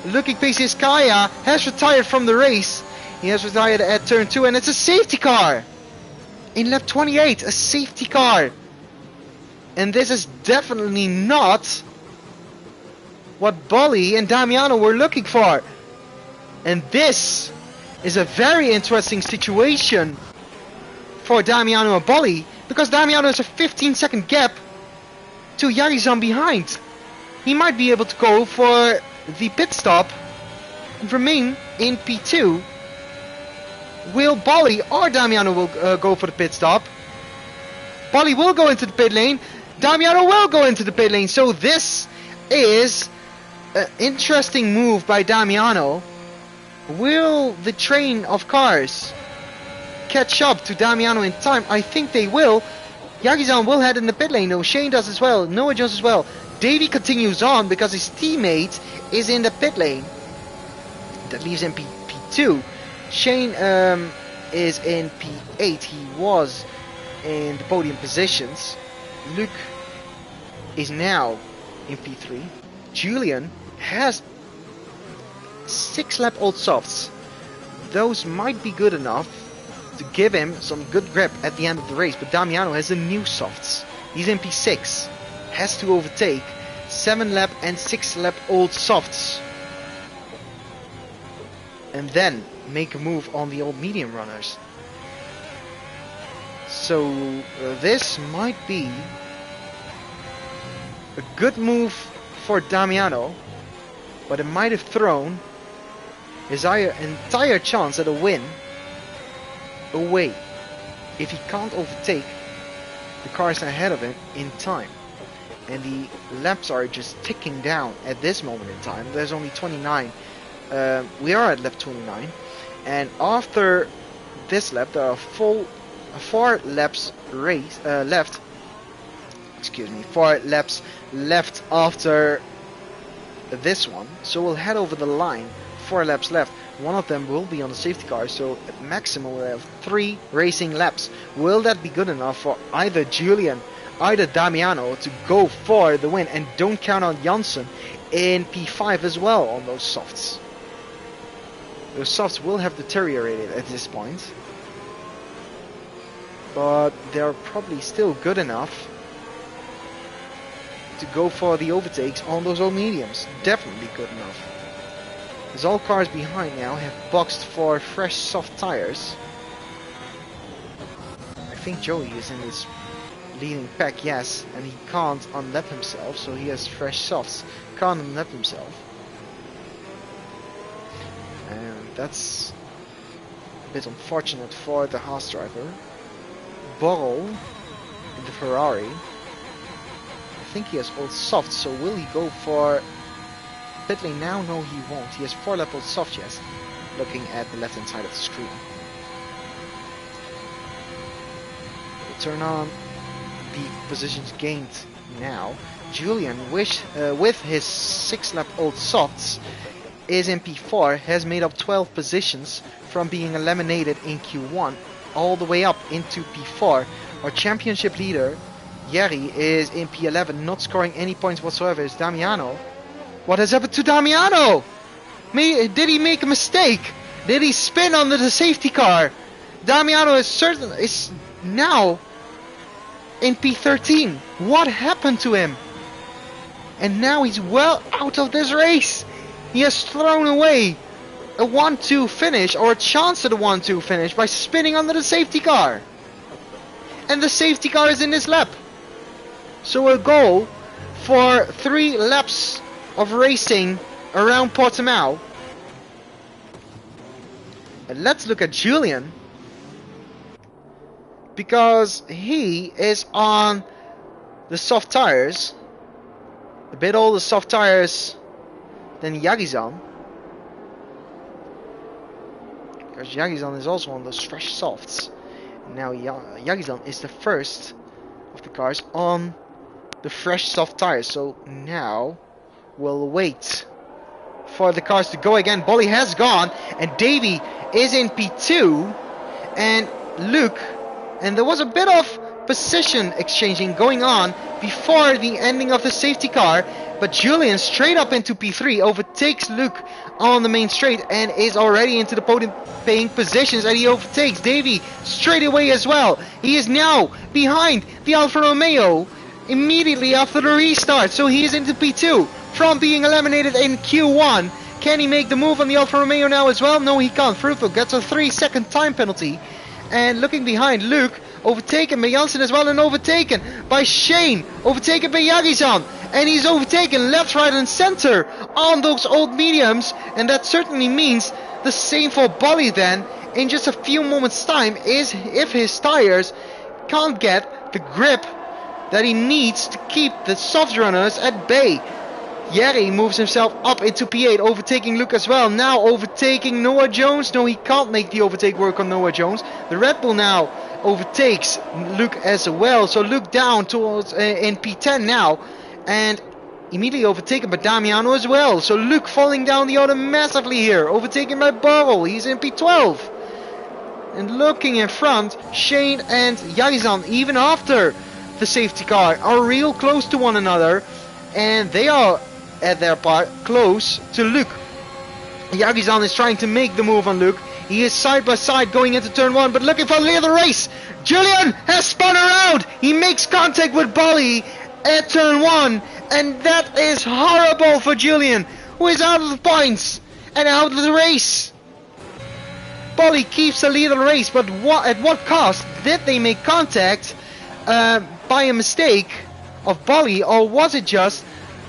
looking pacey. Kaya has retired from the race. He has retired at turn 2, and it's a safety car in lap 28, a safety car. And this is definitely not what Bolly and Damiano were looking for. And this is a very interesting situation for Damiano and Bolly, because Damiano has a 15-second gap to Yagizan behind. He might be able to go for the pit stop and remain in P2. Will Bolly or Damiano will go for the pit stop? Bolly will go into the pit lane. Damiano will go into the pit lane. So this is an interesting move by Damiano. Will the train of cars catch up to Damiano in time? I think they will. Yagizan will head in the pit lane. No, Shane does as well. Noah Jones as well. Davey continues on because his teammate is in the pit lane. That leaves him P2. Shane is in P8. He was in the podium positions. Luke is now in P3. Julian has 6 lap old softs. Those might be good enough to give him some good grip at the end of the race, but Damiano has the new softs. He's in P6, has to overtake 7 lap and 6 lap old softs, and then make a move on the old medium runners. So this might be a good move for Damiano, but it might have thrown his entire chance at a win away if he can't overtake the cars ahead of him in time. And the laps are just ticking down at this moment in time. There's only 29. We are at lap 29, and after this lap there are 4 laps left. Excuse me, 4 laps left after this one. So we'll head over the line. 4 laps left. One of them will be on the safety car, so at maximum we'll have 3 racing laps. Will that be good enough for either Julian either Damiano to go for the win, and don't count on Janssen in P5 as well on those softs. Those softs will have deteriorated at this point, but they're probably still good enough to go for the overtakes on those old mediums. Definitely good enough. As all cars behind now have boxed for fresh soft tires. I think Joey is in this leading pack, yes, and he can't unlap himself, so he has fresh softs. Can't unlap himself. And that's a bit unfortunate for the Haas driver. Borrell in the Ferrari. I think he has old softs, so will he go for pit lane now? No, he won't. He has 4 lap old soft, yes. Looking at the left hand side of the screen. We'll turn on the positions gained now. Julian, with his 6 lap old softs, is in P4, has made up 12 positions from being eliminated in Q1 all the way up into P4. Our championship leader, Jerry, is in P11, not scoring any points whatsoever. Is Damiano. What has happened to Damiano? Did he make a mistake? Did he spin under the safety car? Damiano is now in P13. What happened to him? And now he's well out of this race. He has thrown away a 1-2 finish, or a chance at a 1-2 finish, by spinning under the safety car. And the safety car is in this lap. So a goal for 3 laps of racing around Portimao. And let's look at Julian, because he is on the soft tires, a bit older soft tires than Yagizan, because Yagizan is also on those fresh softs. Now Yagizan is the first of the cars on the fresh soft tires, so now we'll wait for the cars to go again. Bolly has gone, and Davey is in P2, and Luke, and there was a bit of position exchanging going on before the ending of the safety car, but Julian straight up into P3 overtakes Luke on the main straight and is already into the podium paying positions, and he overtakes Davey straight away as well. He is now behind the Alfa Romeo immediately after the restart, so he is into P2 from being eliminated in Q1. Can he make the move on the Alfa Romeo now as well? No, he can't. Fruitful gets a 3-second time penalty. And looking behind, Luke overtaken by Janssen as well, and overtaken by Shane, overtaken by Yagizan, and he's overtaken left, right and center on those old mediums, and that certainly means the same for Bolly then in just a few moments time, is if his tires can't get the grip that he needs to keep the soft runners at bay. Jerry moves himself up into P8, overtaking Luke as well. Now overtaking Noah Jones. No, he can't make the overtake work on Noah Jones. The Red Bull now overtakes Luke as well. So Luke down towards in P10 now, and immediately overtaken by Damiano as well. So Luke falling down the order massively here, overtaken by Borrell. He's in P12. And looking in front, Shane and Yagizan, even after the safety car, are real close to one another, and they are at their part close to Luke. Yagizan is trying to make the move on Luke. He is side by side going into turn 1, but looking for the lead of the race. Julian has spun around. He makes contact with Bolly at turn 1, and that is horrible for Julian, who is out of the points and out of the race. Bolly keeps the lead of the race, but at what cost? Did they make contact by a mistake of Bolly, or was it just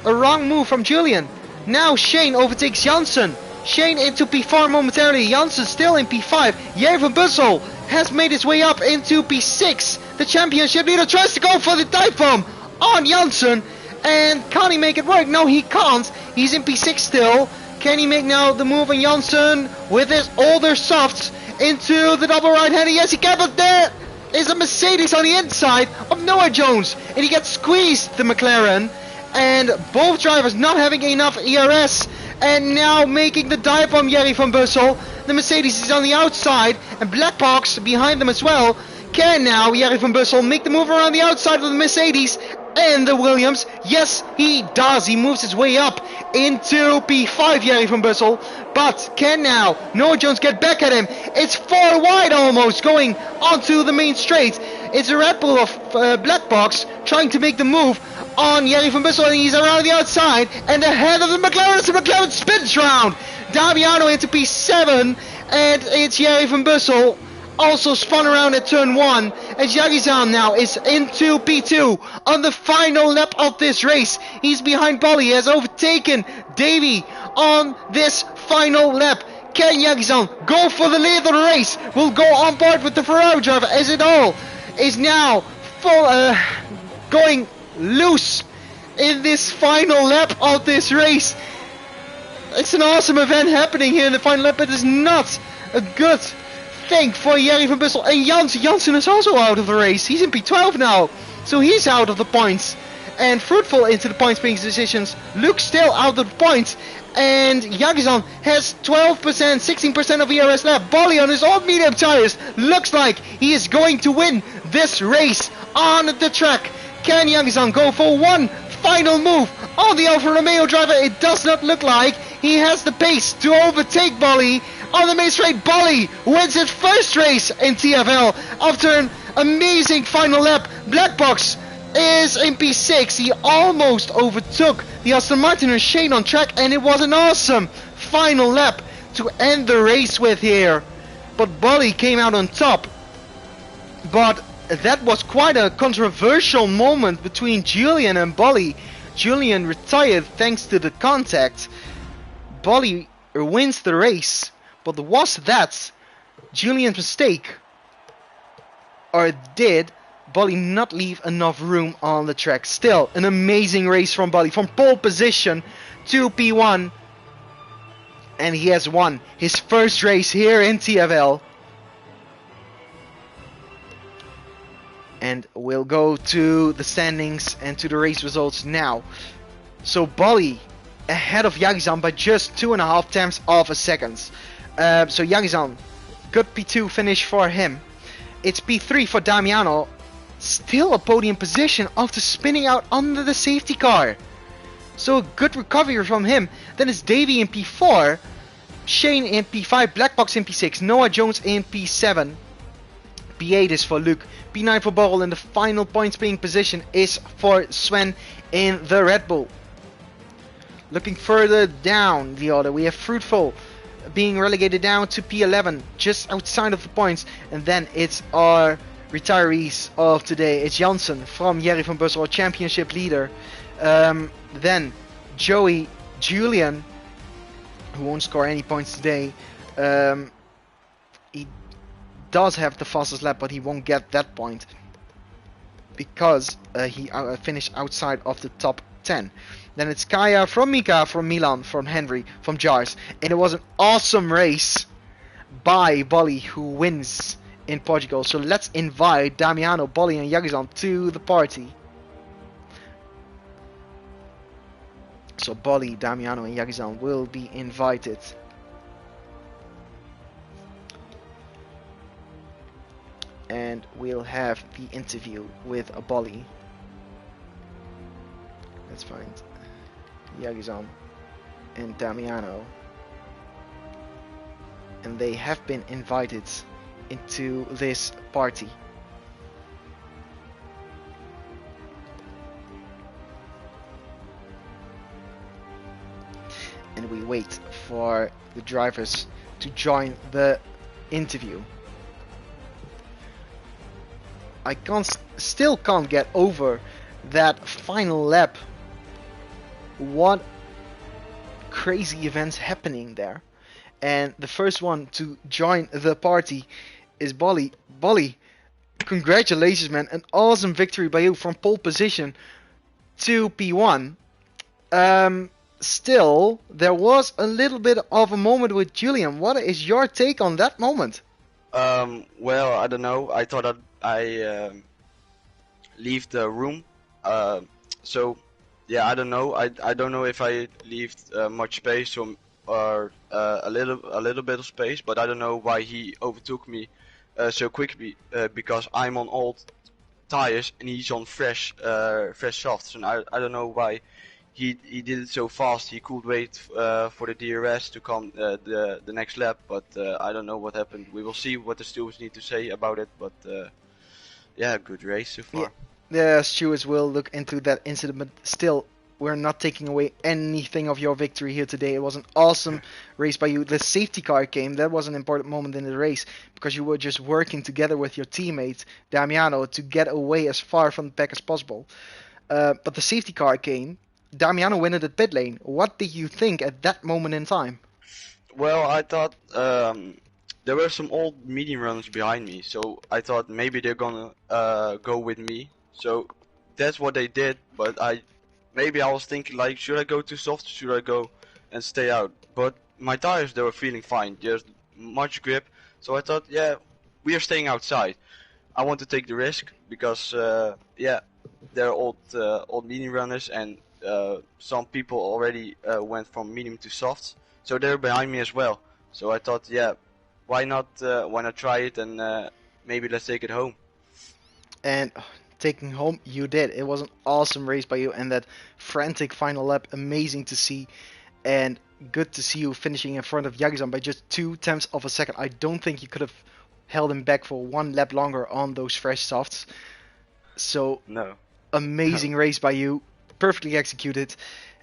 a wrong move from Julian? Now Shane overtakes Janssen. Shane into P4 momentarily. Janssen still in P5. Jerry van Bussel has made his way up into P6. The championship leader tries to go for the dive bomb on Janssen. And can he make it work? No, he can't. He's in P6 still. Can he make now the move on Janssen with his older softs into the double right-hander? Yes, he can, but there is a Mercedes on the inside of Noah Jones. And he gets squeezed, the McLaren. And both drivers not having enough ERS, and now making the dive bomb Jerry van Bussel. The Mercedes is on the outside, and Black Box behind them as well. Can now Jerry van Bussel make the move around the outside of the Mercedes and the Williams? Yes, he does. He moves his way up into P5, Jerry van Bussel. But can now Noah Jones get back at him? It's 4 wide almost, going onto the main straight. It's a Red Bull of Black Box trying to make the move on Jerry van Bussel, and he's around the outside and ahead of the McLaren as the McLaren spins round. Damiano into P7, and it's Jerry van Bussel also spun around at turn 1, as Yagizan now is into P2 on the final lap of this race. He's behind Bolly, has overtaken Davy on this final lap. Can Yagizan go for the lead of the race? Will go on board with the Ferrari driver, as it all is now full, going loose in this final lap of this race. It's an awesome event happening here in the final lap, but it's not a good thing for Jerry van Bussel. And Janssen is also out of the race. He's in P12 now, so he's out of the points. And Fruitful into the points being decisions. Luke still out of the points. And Yagizan has 12%, 16% of ERS left. Bolly on his old medium tires. Looks like he is going to win this race on the track. Can Yagizan go for one final move on the Alfa Romeo driver? It does not look like he has the pace to overtake Bolly on the main straight. Bolly wins his first race in TFL after an amazing final lap. Black Box is in P6. He almost overtook the Aston Martin and Shane on track, and it was an awesome final lap to end the race with here. But Bolly came out on top. But that was quite a controversial moment between Julian and Bolly. Julian retired thanks to the contact. Bolly wins the race, but was that Julian's mistake, or did Bolly not leave enough room on the track? Still an amazing race from Bolly, from pole position to P1, and he has won his first race here in TFL. And we'll go to the standings and to the race results now. So Bolly ahead of Yagizan by just 2.5 tenths of a second. So Yagizan, good P2 finish for him. It's P3 for Damiano. Still a podium position after spinning out under the safety car. So a good recovery from him. Then it's Davey in P4. Shane in P5. Black Box in P6. Noah Jones in P7. P8 is for Luke. P9 for Borrell, and the final points being position is for Sven in the Red Bull. Looking further down the order, we have Fruitful being relegated down to P11, just outside of the points. And then it's our retirees of today. It's Janssen from Jerry van Bussel, our championship leader. Then Joey Julian, who won't score any points today. He does have the fastest lap, but he won't get that point because he finished outside of the top 10. Then it's Kaya from Mika, from Milan, from Henry, from Jars. And it was an awesome race by Bolly, who wins in Portugal. So let's invite Damiano, Bolly and Yagizan to the party. So Bolly, Damiano and Yagizan will be invited. And we'll have the interview with Bolly. Let's find Yagizan and Damiano, and they have been invited into this party. And we wait for the drivers to join the interview. I still can't get over that final lap. What crazy events happening there. And the first one to join the party is Bolly. Bolly, congratulations, man. An awesome victory by you from pole position to P1. Still, there was a little bit of a moment with Julian. What is your take on that moment? Well, I don't know. I thought I leave the room. So yeah, I don't know. I don't know if I leave much space or a little bit of space, but I don't know why he overtook me so quickly because I'm on old tires and he's on fresh softs, and I don't know why he did it so fast. He could wait for the DRS to come the next lap, but I don't know what happened. We will see what the stewards need to say about it, but yeah, good race so Yeah, far. the stewards will look into that incident, but still, we're not taking away anything of your victory here today. It was an awesome race by you. The safety car came. That was an important moment in the race because you were just working together with your teammate Damiano to get away as far from the pack as possible. But the safety car came. Damiano went at pit lane. What did you think at that moment in time? Well, I thought there were some old medium runners behind me, so I thought maybe they're gonna go with me. So that's what they did. But maybe I was thinking like, should I go too soft? Should I go and stay out? But my tires, they were feeling fine. There's much grip, so I thought, yeah, we are staying outside. I want to take the risk because yeah, they're old medium runners, and some people already went from medium to soft, so they're behind me as well. So I thought, yeah, why not try it, and maybe let's take it home. And taking home, you did. It was an awesome race by you, and that frantic final lap, amazing to see. And good to see you finishing in front of Yagizan by just 2/10 of a second. I don't think you could have held him back for one lap longer on those fresh softs. So No. amazing race by you, perfectly executed.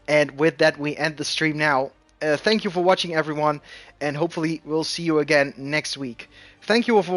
And with that, we end the stream now. Thank you for watching, everyone, and hopefully we'll see you again next week. Thank you all for